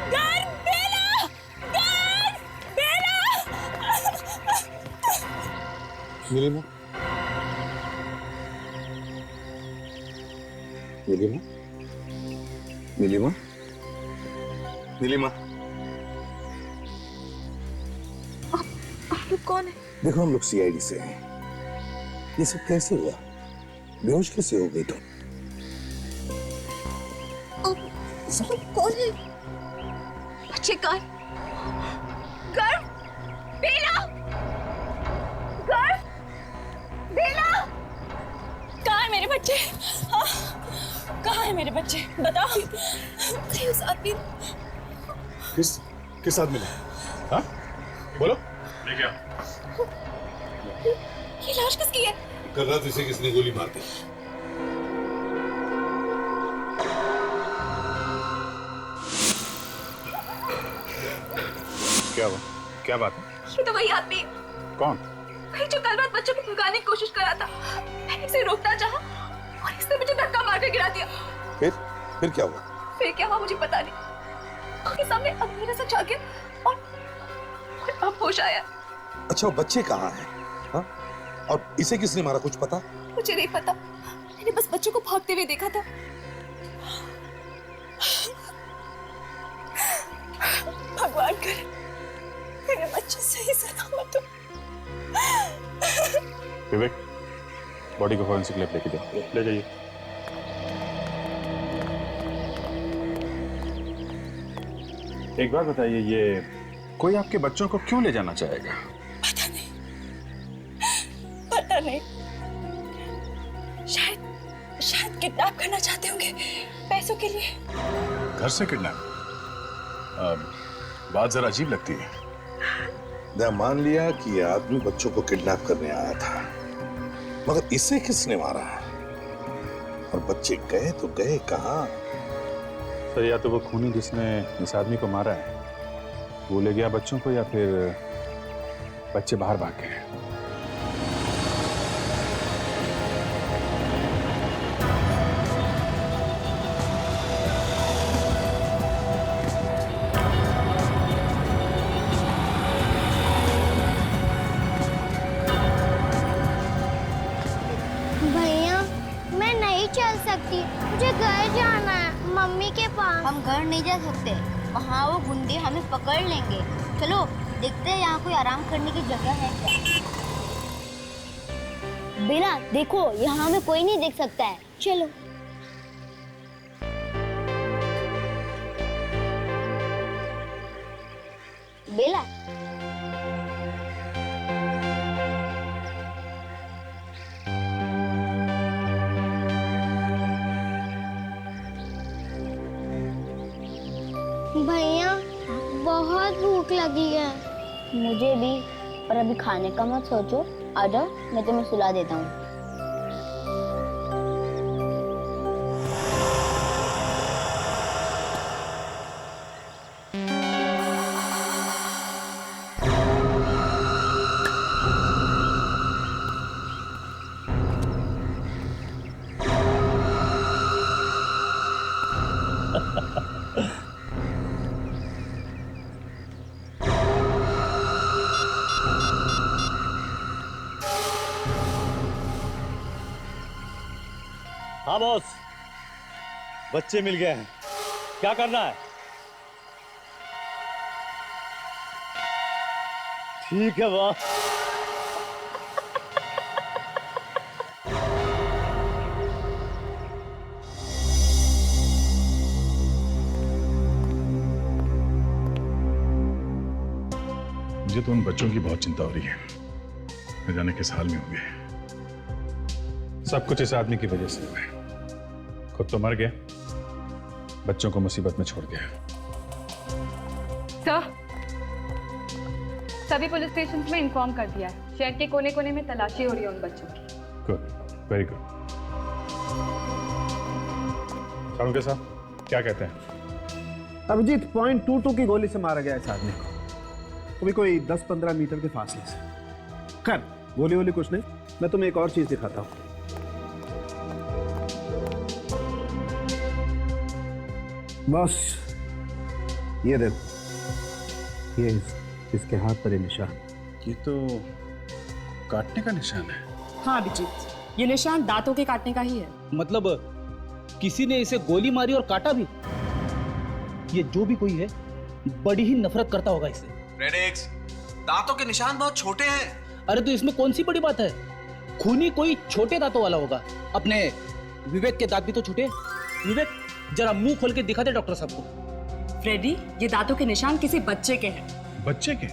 घर, बेला, घर, बेला। नीलिमा, नीलिमा, नीलिमा, नीलिमा, आप लोग कौन है? देखो हम लोग सीआईडी से हैं। ये सब कैसे हुआ? बेहोश कैसे हो गई तुम? सब लोग कौन है? बच्चे कहाँ? घर, बेला, घर, बेला। कहाँ है मेरे बच्चे? हाँ, कहाँ है मेरे बच्चे? बताओ। उस आदमी किस आदमी ने? हाँ, बोलो। लेके आओ। ये लाश किसकी है? कल रात इसे किसने गोली मार दी? क्या हुआ? क्या बात है? ये तो वही आदमी है। कौन? वही जो कल रात बच्चों को भगाने की कोशिश कर रहा था। मैंने इसे रोकना चाहा और इसने मुझे धक्का मार के गिरा दिया। फिर क्या हुआ? फिर क्या हुआ मुझे पता नहीं। आंखें सामने अंधेरा सा छा गया और अब होश आया। अच्छा, वो बच्चे कहाँ हैं? हाँ? और इसे किसने मारा, कुछ पता? मुझे नहीं पता, मैंने बस बच्चों को भागते हुए देखा था। भगवान करे मेरे बच्चे सही सलामत हो। विवेक, बॉडी को फॉरेंसिक लैब लेके जाओ। ले जाइए। एक बात बताइए, ये कोई आपके बच्चों को क्यों ले जाना चाहेगा? पता नहीं, शायद किडनैप करना चाहते होंगे पैसों के लिए। घर से किडनैप? बात जरा अजीब लगती है। मैं मान लिया कि ये आदमी बच्चों को किडनैप करने आया था, मगर इसे किसने मारा? और बच्चे गए तो गए कहाँ? सर, या तो वो खूनी जिसने इस आदमी को मारा है वो ले गया बच्चों को, या फिर बच्चे बाहर भाग गए। भैया, मैं नहीं चल सकती, मुझे घर जाना है, मम्मी के पास। हम घर नहीं जा सकते, वहाँ वो गुंडे हमें पकड़ लेंगे। चलो देखते हैं यहाँ कोई आराम करने की जगह है क्या। बेला देखो, यहाँ हमें कोई नहीं देख सकता है, चलो। बेला। भैया बहुत भूख लगी है। मुझे भी, पर अभी खाने का मत सोचो। आ जाओ, मैं तुम्हें सुला देता हूँ। हाँ बॉस, बच्चे मिल गए हैं। क्या करना है? ठीक है बॉस। मुझे तो उन बच्चों की बहुत चिंता हो रही है। न जाने किस हाल में होंगे। सब कुछ इस आदमी की वजह से हुआ है। खुद तो मर गया, बच्चों को मुसीबत में छोड़ गया। सर, सभी पुलिस स्टेशन में इन्फॉर्म कर दिया है। शहर के कोने कोने में तलाशी हो रही है उन बच्चों की। Good, very good. सालुंके साहब, क्या कहते हैं? अभिजीत, .22 की गोली से मारा गया इस आदमी को। वो भी कोई 10-15 मीटर के फासले से। खैर, गोली वोली कुछ नहीं। मैं तुम्हें एक और चीज दिखाता हूँ। बस ये देखो, ये इसके हाथ पर ये निशान। ये तो काटने का निशान है। हाँ अभिजीत, ये निशान दांतों के काटने का ही है। मतलब किसी ने इसे गोली मारी और काटा भी। ये जो भी कोई है, बड़ी ही नफरत करता होगा इसे। रेडिक्स, दांतों के निशान बहुत छोटे हैं। अरे तो इसमें कौन सी बड़ी बात है? खूनी कोई छोटे दांतों वाला होगा। अपने विवेक के दांत भी तो छोटे हैं। विवेक, जरा मुंह खोल के दिखा दे डॉक्टर साहब को। फ्रेडी, ये दांतों के निशान किसी बच्चे के हैं। बच्चे के?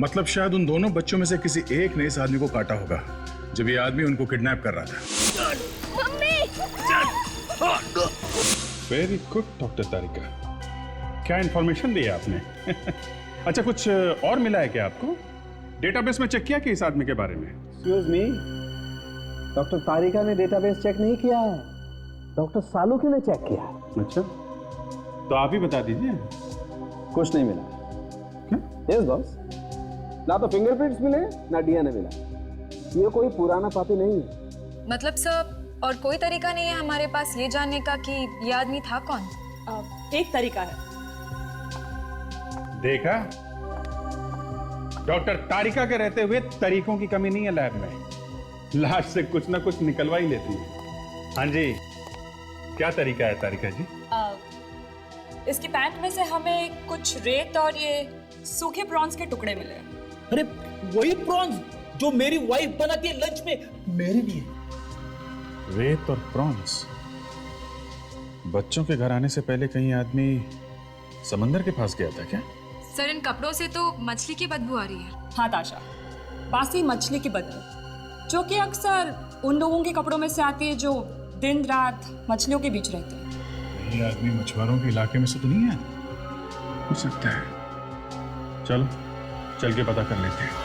मतलब शायद उन दोनों बच्चों में से किसी एक ने इस आदमी को काटा होगा जब ये आदमी उनको किडनैप कर रहा था। मम्मी! वेरी गुड डॉक्टर तारिका, क्या इंफॉर्मेशन दी है आपने? अच्छा, कुछ और मिला है क्या आपको? डेटाबेस में चेक किया कि इस आदमी के बारे में? एक्सक्यूज मी, डॉक्टर तारिका ने डेटाबेस चेक नहीं किया, डॉक्टर सालुके ने चेक किया। अच्छा, तो आप ही बता दीजिए। कुछ नहीं मिला। यस बॉस, ना तो फिंगरप्रिंट्स मिले ना डीएनए मिला। ये कोई पुराना पापी नहीं है। मतलब सर, और कोई तरीका नहीं है हमारे पास ये जानने का कि ये आदमी था कौन? एक तरीका है। देखा, डॉक्टर तारिका के रहते हुए तरीकों की कमी नहीं है लैब में। लाश से कुछ ना कुछ निकलवा ही लेती है। हाँ जी, क्या तरीका है तारिका जी? इसकी पैंट में से हमें कुछ रेत और ये सूखे प्रॉन्स के टुकड़े मिले। अरे वही प्रॉन्स जो मेरी वाइफ बनाती है लंच में, मेरे लिए। रेत और प्रॉन्स। बच्चों के घर आने से पहले कहीं आदमी समंदर के पास गया था क्या? सर, इन कपड़ों से तो मछली की बदबू आ रही है। हाँ ताशा, बासी मछली की बदबू, जो कि अक्सर उन लोगों के कपड़ों में से आती है जो दिन रात मछलियों के बीच रहते हैं। ये आदमी मछुआरों के इलाके में से तो नहीं है? हो सकता है। चलो, चल के पता कर लेते हैं।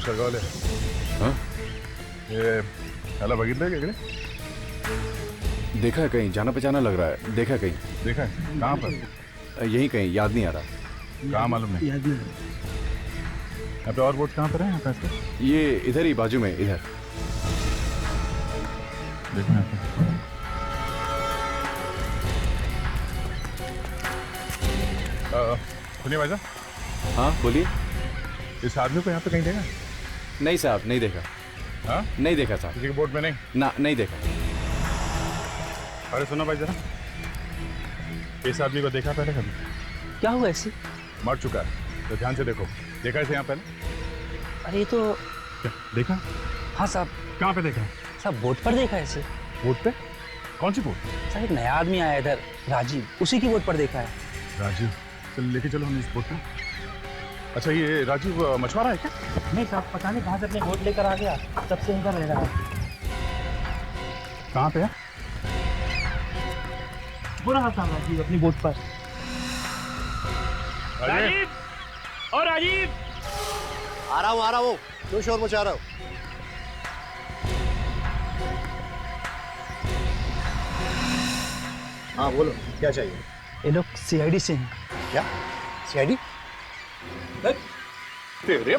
गावले हाँ? ये ह्याला बघितलंय का इकडे? देखा है कहीं, जाना पहचाना लग रहा है। देखा कहीं। देखा है? कहाँ पर? यहीं कहीं, याद नहीं आ रहा। कहाँ मालूम नहीं? याद नहीं। यहाँ पे और बोट कहाँ पर है? यहाँ पे? ये इधर ही बाजू में, इधर देखो यहाँ पे। सुनिए भाई साहब। हाँ बोलिए। इस आदमी को यहाँ पे कहीं देखा? नहीं साहब, नहीं देखा। हाँ? नहीं देखा साहब। किसी के बोट में नहीं? ना, नहीं देखा। अरे सुनो भाई जरा, इस आदमी को देखा पहले कभी? क्या हुआ ऐसे? मर चुका है, तो ध्यान से देखो। देखा इसे यहाँ पहले? अरे ये तो क्या देखा? हाँ साहब। कहाँ पे देखा? साहब बोट पर देखा है इसे। बोट पे? कौन सी बोट? साहब एक नया आदमी आया इधर, राजीव, उसी की बोट पर देखा है। राजीव? चल लेके चलो हम इस बोट पे। अच्छा ये राजीव मछुआरा है क्या? नहीं साहब, पता नहीं कहाँ से अपनी बोट लेकर आ गया, तब से इधर रह रहा है। कहाँ पे है? बुरा हाल साहब राजीव अपनी बोट पर। राजीव! और राजीव! आ रहा हूँ, क्यों शोर मचा रहा हो? हाँ बोलो, क्या चाहिए? ये लोग सीआईडी से हैं। क्या? सीआईडी? तेरे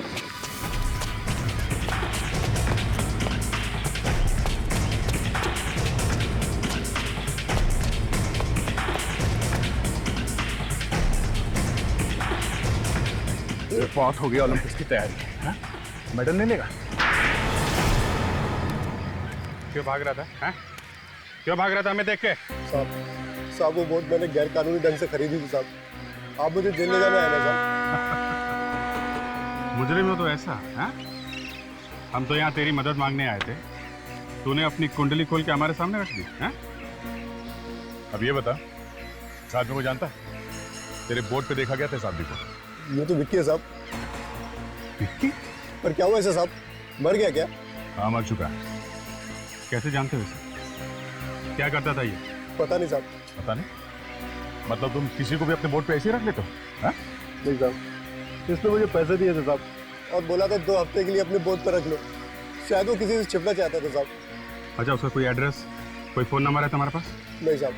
बहुत हो गया ओलंपिक्स की तैयारी। हाँ? मेडल नहीं लेगा? क्यों भाग रहा था? हाँ? क्यों भाग रहा था हमें देख के? साहब वो बोट मैंने गैर कानूनी ढंग से खरीदी थी साहब। आप मुझे जेल ले जाना है ना साहब? मुजरिम हो तो ऐसा? हाँ? हम तो यहाँ तेरी मदद मांगने आए थे, तूने अपनी कुंडली खोल के हमारे सामने रख दी। हाँ? अब ये बता, साथ में को जानता? तेरे बोट पे देखा गया था साहब को। ये तो विक्की है साहब। विक्की? पर क्या हुआ ऐसा साहब? मर गया क्या? हाँ मर चुका है। कैसे जानते हो इसे? क्या करता था ये? पता नहीं साहब। पता नहीं? मतलब तुम किसी को भी अपने बोट पे ऐसे ही रख लेते हो? हाँ? नहीं साहब, इसने मुझे पैसे दिए थे साहब और बोला था 2 हफ्ते के लिए अपने बोट पर रख लो। शायद वो किसी से छिपना चाहता था साहब। अच्छा उसका कोई एड्रेस, कोई फोन नंबर है तुम्हारे पास? नहीं साहब,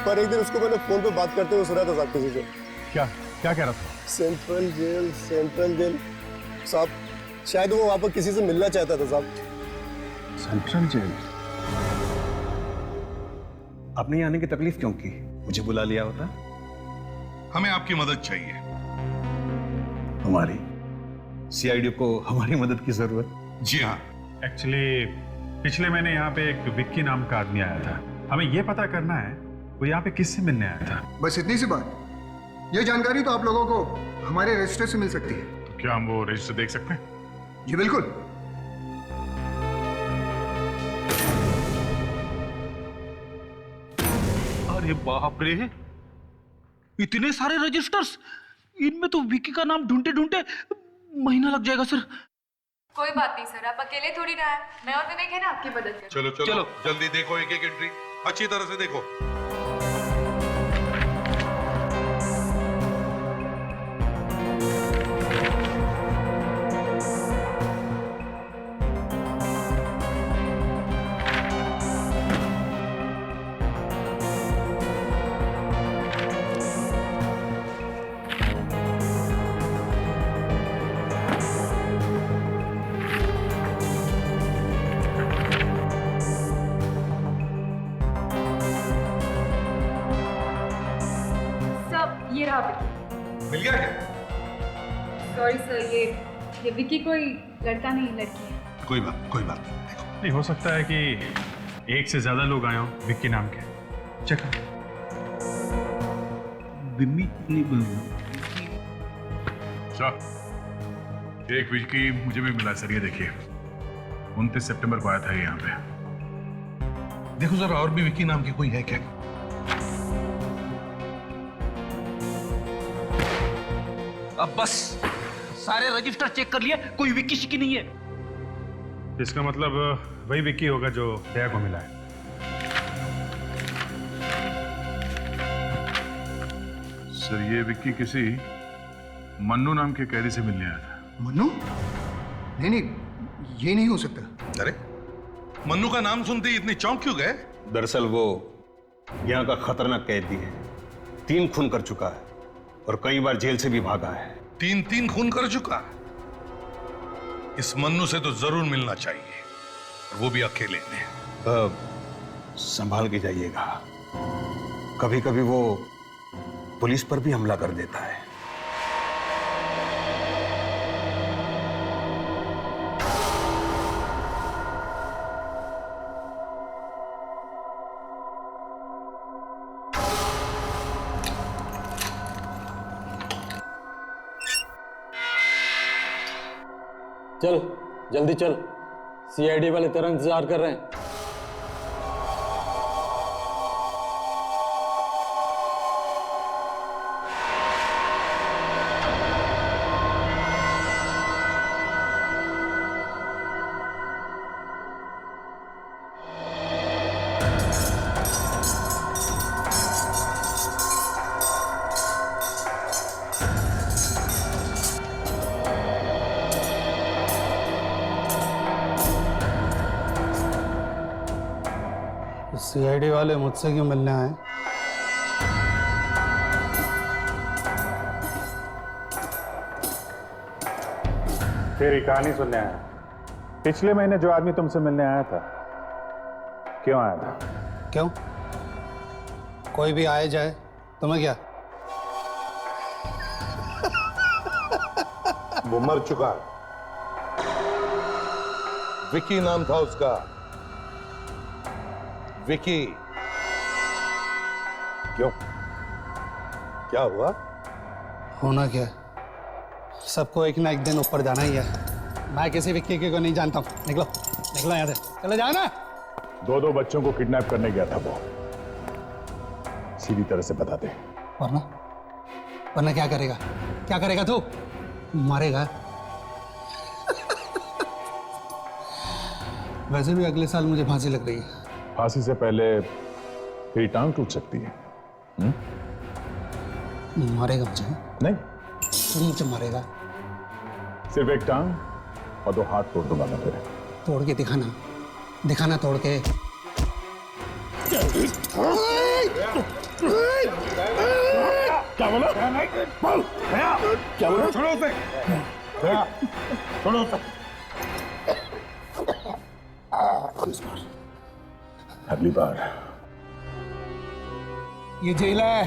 पर एक दिन उसको मैंने फोन पे बात करते हुए सुना था साहब किसी से। क्या क्या कह रहा था? सेंट्रल जेल साहब, शायद वो वहां पर किसी से मिलना चाहता था साहब। Central jail? आपने यहाँ आने की तकलीफ क्यों की? मुझे बुला लिया होता। हमें आपकी मदद चाहिए। हमारी सीआईडी को हमारी मदद की जरूरत? जी हाँ। एक्चुअली पिछले महीने यहाँ पे एक विक्की नाम का आदमी आया था। हमें ये पता करना है वो यहाँ पे किससे मिलने आया था। बस इतनी सी बात। ये जानकारी तो आप लोगों को हमारे रजिस्टर से मिल सकती है। तो क्या हम वो रजिस्टर देख सकते हैं? जी बिल्कुल। अरे बाप रे, इतने सारे रजिस्टर्स, इनमें तो विक्की का नाम ढूंढते ढूंढते महीना लग जाएगा सर। कोई बात नहीं सर, आप अकेले थोड़ी ना है, मैं और विवेक है ना आपकी मदद कर। चलो चलो चलो जल्दी देखो, एक एक एंट्री अच्छी तरह से देखो। ये रहा विक्की। मिल गया क्या? सॉरी सर, ये विक्की कोई लड़का नहीं लड़की है। कोई बात नहीं। नहीं हो सकता है कि एक से ज्यादा लोग आए हों विक्की नाम के। चेक बिम्मी नहीं बोल सर, एक विक्की मुझे भी मिला सर। ये देखिए 29 सितंबर को आया था यहाँ पे। देखो जरा और भी विक्की नाम की कोई है क्या? अब बस सारे रजिस्टर चेक कर लिए, कोई विक्की शिक्की नहीं है। इसका मतलब वही विक्की होगा जो दया को मिला है। सर ये विक्की किसी मन्नू नाम के कैदी से मिलने आया था। मन्नू? नहीं, ये नहीं हो सकता। अरे मन्नू का नाम सुनते ही इतने चौंक क्यों गए? दरअसल वो यहाँ का खतरनाक कैदी है। 3 खून कर चुका है और कई बार जेल से भी भागा है। 3 खून कर चुका? इस मन्नू से तो जरूर मिलना चाहिए, वो भी अकेले में। संभाल के जाइएगा, कभी कभी वो पुलिस पर भी हमला कर देता है। चल जल्दी चल, सीआईडी वाले तेरा इंतजार कर रहे हैं। सीआईडी वाले मुझसे क्यों मिलने आए? तेरी कहानी सुनने आया। पिछले महीने जो आदमी तुमसे मिलने आया था, क्यों आया था? क्यों? कोई भी आए जाए तुम्हें क्या? वो मर चुका। विकी नाम था उसका, विकी। क्यों? क्या हुआ? होना क्या? सबको एक ना एक दिन ऊपर जाना ही है। मैं किसी विक्की को नहीं जानता हूँ। निकलो निकलो यहाँ से, चले जाओ ना। दो बच्चों को किडनैप करने गया था वो, सीधी तरह से बता दे। वरना वरना क्या करेगा? क्या करेगा तू? मारेगा? वैसे भी अगले साल मुझे फांसी लग रही है। फांसी से पहले तेरी टांग टूट सकती है। मारेगा मुझे? नहीं, तू मुझे मारेगा? सिर्फ एक टांग और 2 हाथ तोड़ दूंगा मैं तेरे। तोड़ के दिखाना, दिखाना तोड़ के। क्या बोला? क्या बोला? छोड़ो उसे, छोड़ो उसे। अगली बार। ये जेल है,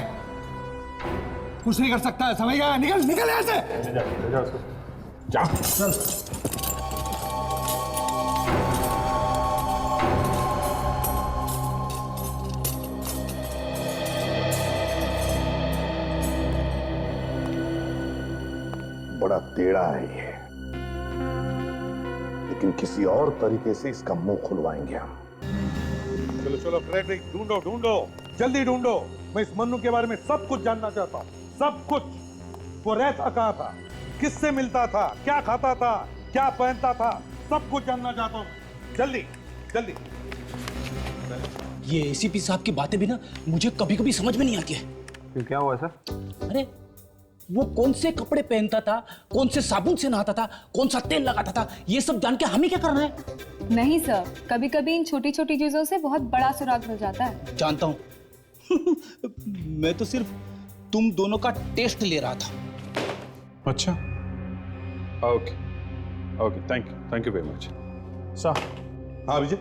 कुछ नहीं कर सकता, समझ गया? निकल निकल यहाँ से। ले जा उसको। जा चल। बड़ा टेढ़ा है ये, लेकिन किसी और तरीके से इसका मुंह खुलवाएंगे हम। चलो चलो फ्रेडरिक, ढूंढो ढूंढो, जल्दी ढूंढो। मैं इस मन्नू के बारे में सब कुछ जानना चाहता हूँ, सब कुछ। वो रहता कहाँ था, किससे मिलता था, क्या खाता था, क्या पहनता था, सब कुछ जानना चाहता हूँ। जल्दी जल्दी। ये एसीपी साहब की बातें भी ना मुझे कभी कभी समझ में नहीं आती है। क्यों, क्या हुआ सर? अरे वो कौन से कपड़े पहनता था, कौन से साबुन से नहाता था, कौन सा तेल लगाता था, ये सब जान के हमें क्या करना है? नहीं सर, कभी कभी इन छोटी छोटी चीजों से बहुत बड़ा सुराग मिल जाता है। जानता हूँ। मैं तो सिर्फ तुम दोनों का टेस्ट ले रहा था। अच्छा, okay okay, thank you very much. Sir. हाँ विजय।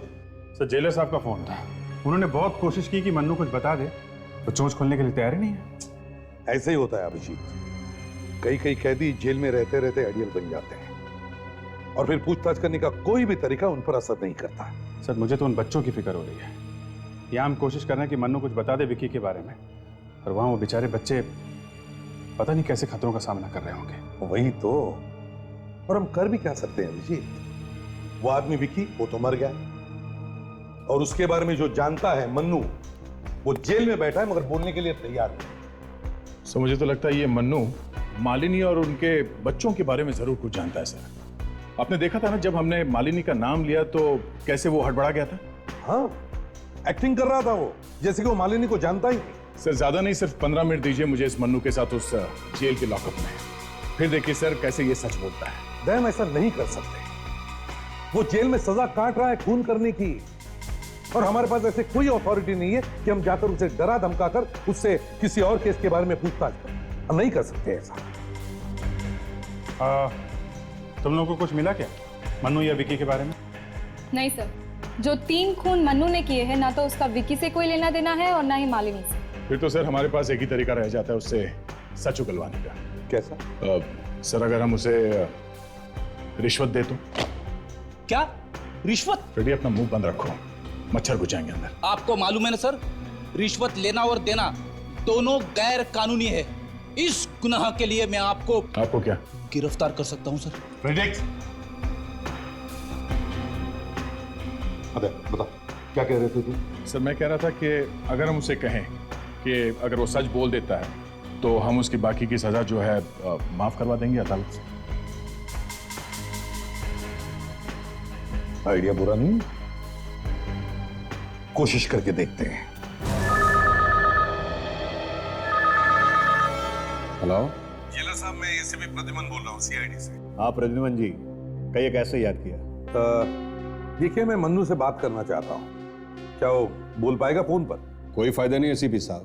सर, जेलर साहब का फोन था। उन्होंने बहुत कोशिश की कि मन्नू कुछ बता दे, तो चोंच खोलने के लिए तैयार ही नहीं है। ऐसे ही होता है अभिजीत, कई कई कैदी जेल में रहते रहते अड़ियल बन जाते हैं और फिर पूछताछ करने का कोई भी तरीका उन पर असर नहीं करता। सर, मुझे तो उन बच्चों की फिक्र हो रही है। यहाँ हम कोशिश कर रहे हैं कि मन्नू कुछ बता दे विकी के बारे में, और वहां वो बेचारे बच्चे पता नहीं कैसे खतरों का सामना कर रहे होंगे। वही तो, और हम कर भी क्या सकते हैं अभिजीत? वो आदमी विकी, वो तो मर गया, और उसके बारे में जो जानता है मन्नू, वो जेल में बैठा है मगर बोलने के लिए तैयार नहीं। सर, मुझे तो लगता है ये मन्नू मालिनी और उनके बच्चों के बारे में जरूर कुछ जानता है। सर, आपने देखा था ना जब हमने मालिनी का नाम लिया तो कैसे वो हड़बड़ा गया था। हाँ, एक्टिंग कर रहा था वो, जैसे कि वो मालिनी को जानता ही नहीं। सर, ज्यादा नहीं, सिर्फ 15 मिनट दीजिए मुझे इस मन्नू के साथ उस जेल के लॉकअप में, फिर देखिए सर कैसे ये सच बोलता है। दैम, ऐसा नहीं कर सकते। वो जेल में सजा काट रहा है खून करने की, और हमारे पास ऐसे कोई अथॉरिटी नहीं है कि हम जाकर उसे डरा धमकाकर उससे किसी और केस के बारे में पूछताछ करें। हम नहीं कर सकते ऐसा। तुम लोगों को कुछ मिला क्या मन्नू या विकी के बारे में? नहीं सर, जो 3 खून मन्नू ने किए हैं, ना तो उसका विकी से कोई लेना देना है और ना ही मालिनी से। फिर तो सर हमारे पास एक ही तरीका रह जाता है उससे सच उगलवाने का। कैसा? सर, अगर हम उसे रिश्वत दे तो। क्या रिश्वत? रेडी, अपना मुंह बंद रखो, मच्छर घुसाएंगे अंदर। आपको मालूम है ना सर, रिश्वत लेना और देना दोनों गैर कानूनी है। इस गुनाह के लिए मैं आपको क्या गिरफ्तार कर सकता हूं सर। अबे बता, क्या कह रहे थे तुम? सर मैं कह रहा था कि अगर हम उसे कहें कि अगर वो सच बोल देता है तो हम उसकी बाकी की सजा जो है माफ करवा देंगे अदालत से। आइडिया बुरा नहीं, कोशिश करके देखते हैं। हेलो, जेलर साहब, मैं एसीपी प्रद्युमन बोल रहा हूँ सीआईडी से। हाँ प्रद्युमन जी, कहिए कैसे याद किया? देखिए, मैं मन्नू से बात करना चाहता हूँ, क्या वो बोल पाएगा फोन पर? कोई फायदा नहीं एसीपी साहब,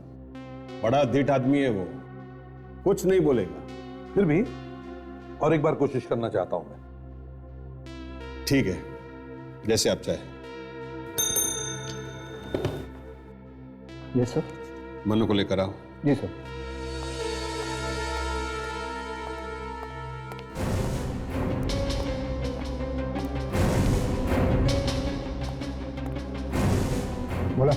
बड़ा धिट आदमी है वो, कुछ नहीं बोलेगा। फिर भी और एक बार कोशिश करना चाहता हूं मैं। ठीक है, जैसे आप चाहे। Yes sir. मनु को लेकर आओ। जी सर। बोला।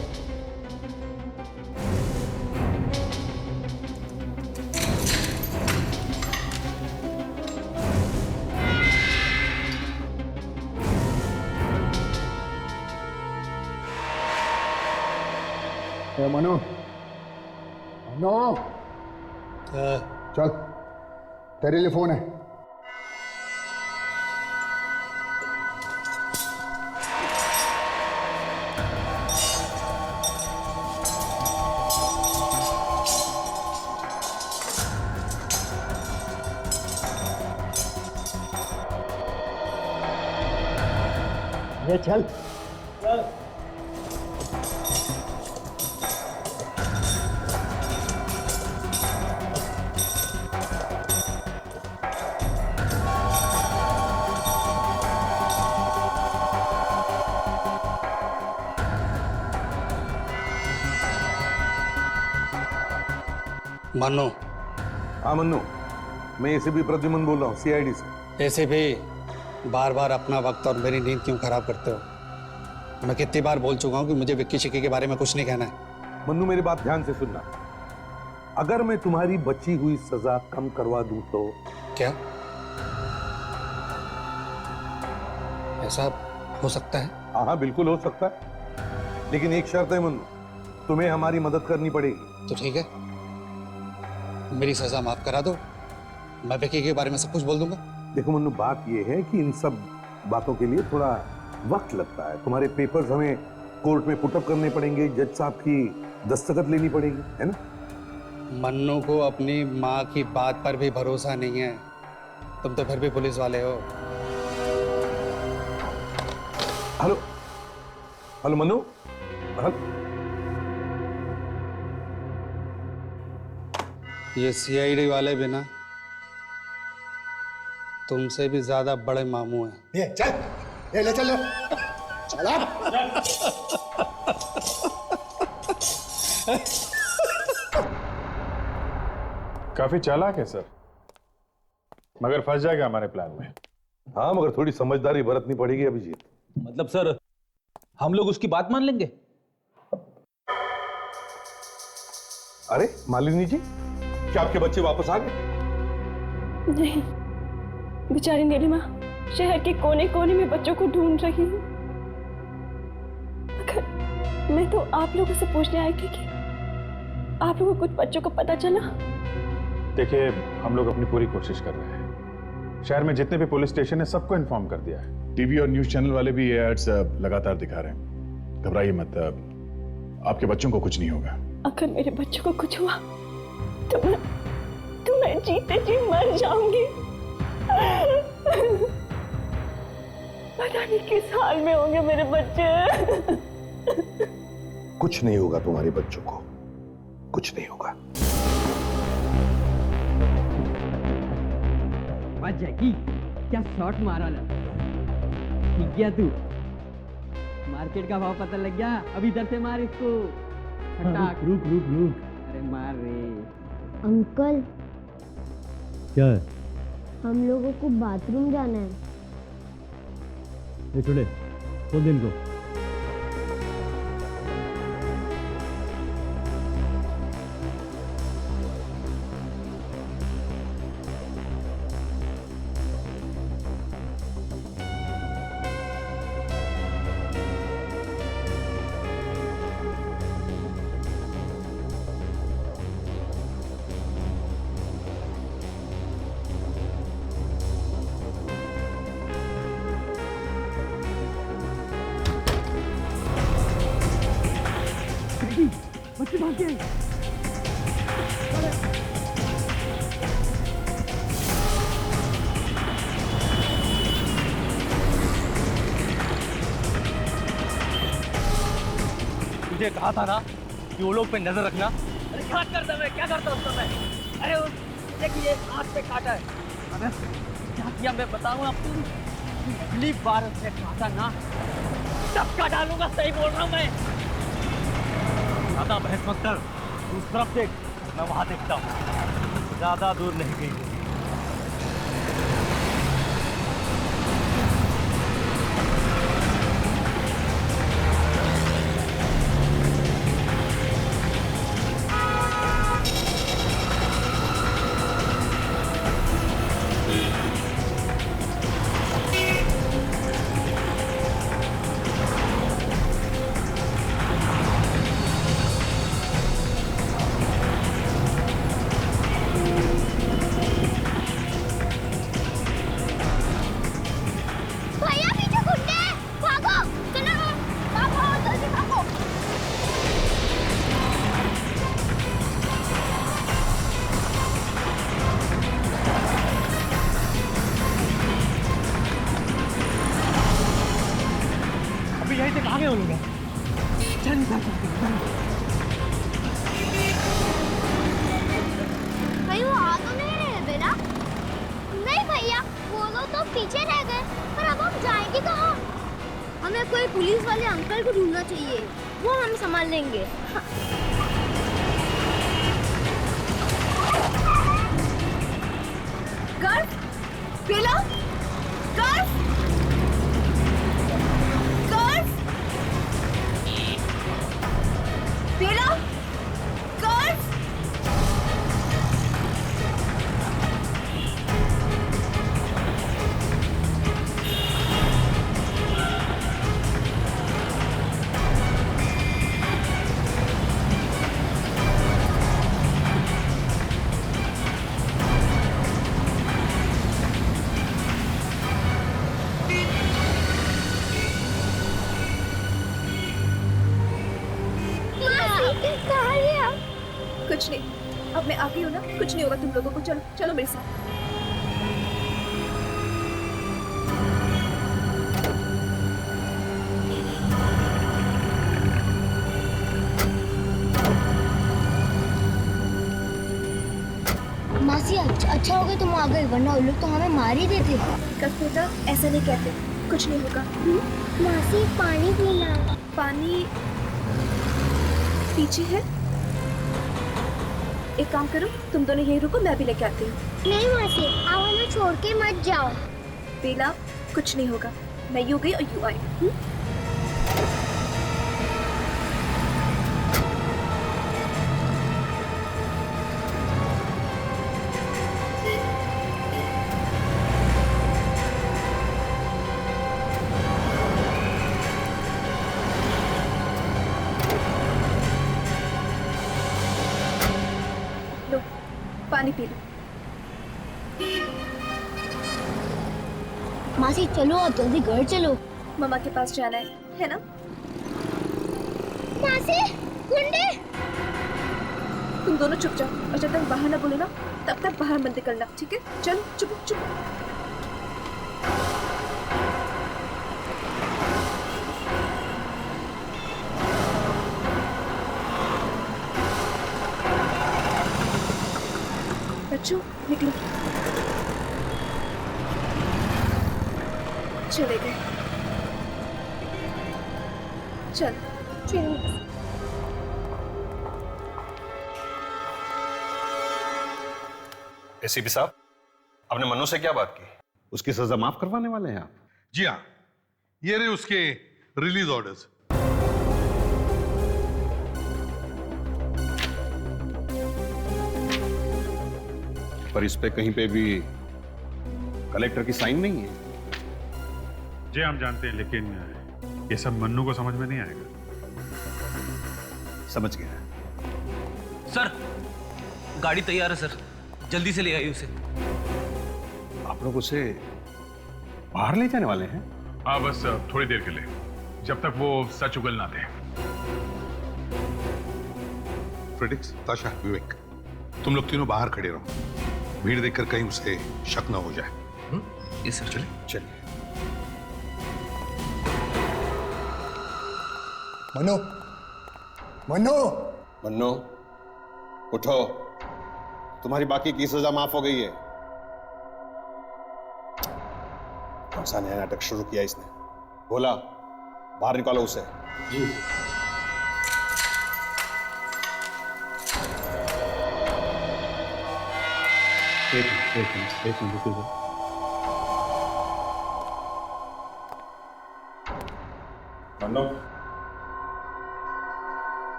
मनु, मनु, चल, तेरे लिए फोन है। ये चल। मन्नू। हाँ मन्नू, मैं एसीपी प्रद्युमन बोल रहा हूँ सीआईडी से। एसीपी, बार बार अपना वक्त और मेरी नींद क्यों खराब करते हो? मैं कितनी बार बोल चुका हूँ कि मुझे विक्की शिक्की के बारे में कुछ नहीं कहना है। मन्नू, मेरी बात ध्यान से सुनना। अगर मैं तुम्हारी बची हुई सजा कम करवा दूं तो? क्या ऐसा हो सकता है? हाँ बिल्कुल हो सकता है, लेकिन एक शर्त है मन्नू, तुम्हें हमारी मदद करनी पड़ेगी। तो ठीक है, मेरी सजा माफ करा दो, मैं विक्की के बारे में सब कुछ बोल दूंगा। देखो मन्नू, बात यह है कि इन सब बातों के लिए थोड़ा वक्त लगता है। तुम्हारे पेपर्स हमें कोर्ट में पुटअप करने पड़ेंगे, जज साहब की दस्तखत लेनी पड़ेगी, है ना? मन्नू को अपनी माँ की बात पर भी भरोसा नहीं है। तुम तो फिर भी पुलिस वाले हो। Hello hello Mannu, hello. ये सीआईडी वाले भी ना तुमसे भी ज्यादा बड़े मामू हैं। ये चल, ये ले चल, चल काफी चालाक है सर, मगर फंस जाएगा हमारे प्लान में। हाँ, मगर थोड़ी समझदारी बरतनी पड़ेगी अभिजीत। मतलब सर, हम लोग उसकी बात मान लेंगे? अरे मालिनी जी, क्या आपके बच्चे वापस आ गए? नहीं, बेचारी नीलिमा शहर के कोने कोने में बच्चों को ढूंढ रही है। मगर मैं तो आप लोगों से पूछने आई थी कि आप लोगों को कुछ बच्चों को पता चला? देखिए, हम लोग अपनी पूरी कोशिश कर रहे हैं। शहर में जितने भी पुलिस स्टेशन है सबको इन्फॉर्म कर दिया है। टीवी और न्यूज चैनल वाले भी ये एड्स लगातार दिखा रहे हैं। घबराइए मत, आपके बच्चों को कुछ नहीं होगा। अगर मेरे बच्चों को कुछ हुआ तो मैं जीते जी मर जाऊंगी। पता नहीं किस हाल में होंगे मेरे बच्चे। कुछ नहीं होगा तुम्हारे बच्चों को, कुछ नहीं होगा। जैकी, क्या शॉट मारा ना? ठीक गया तू। मार्केट का भाव पता लग गया? अब इधर से मार इसको। फटाक। रुक रुक रुक। अरे मार रे। अंकल, क्या है? हम लोगों को बाथरूम जाना है। ये छोड़े, खोल दे इनको। भागे। तुझे कहा था ना कि वो लोग पे नजर रखना। अरे क्या करता मैं, क्या करता हूँ मैं? अरे देखिए हाथ पे काटा है। अबे क्या किया मैं बताऊँ आपको? अगली बार उसने काटा ना सबका डालूंगा। सही बोल रहा हूँ मैं। ज्यादा बहस मत कर, उस तरफ देख, मैं वहां देखता हूँ। ज्यादा दूर नहीं गई। कुछ नहीं, अब मैं आ गई हूँ ना, कुछ नहीं होगा तुम लोगों को। चलो चलो मेरे साथ। मासी अच्छा हो गया तुम आ गए, वरना वो लोग तो हमें मार ही देते। कस्तूरबा ऐसा नहीं कहते, कुछ नहीं होगा। मासी पानी पीना। पानी पीछे है। एक काम करो, तुम दोनों यहीं रुको, मैं भी लेके आती हूँ। नहीं मासी, आप हमें छोड़ के मत जाओ। बेला कुछ नहीं होगा, मैं यूं गई और यूं आई। पानी पी लो। मासी चलो अब जल्दी घर चलो, मम्मा के पास जाना है ना? मासी गुंडे। तुम दोनों चुप जाओ और जब तक बाहर ना बोलो ना तब तक बाहर मत निकलना, ठीक है? चलो चुप चुप। बच्चों निकलो। चले गए। चल एसीपी साहब, आपने मन्नू से क्या बात की? उसकी सजा माफ करवाने वाले हैं आप? जी हाँ, ये रहे उसके रिलीज ऑर्डर्स। पर इस पे कहीं पे भी कलेक्टर की साइन नहीं है। जी हम जानते हैं, लेकिन ये सब मन्नू को समझ में नहीं आएगा। समझ गया सर, गाड़ी तैयार है सर, जल्दी से ले आइए उसे। आप लोग उसे बाहर ले जाने वाले हैं? हाँ बस थोड़ी देर के लिए, जब तक वो सच उगल ना दे। फ्रेडिक्स, ताशा, विवेक, तुम लोग तीनों बाहर खड़े रहो। भीड़ देखकर कहीं उसे शक न हो जाए। ये सर चले। चलिए। मनु, मनु, मन्नो, उठो। तुम्हारी बाकी की सजा माफ हो गई है। कौन सा नया नाटक शुरू किया इसने? बोला, बाहर निकालो उसे। जी। एक मिनट रुकिए। मन्नो,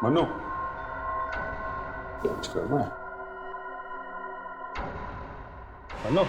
मन्नो, कुछ करना है? मन्नो।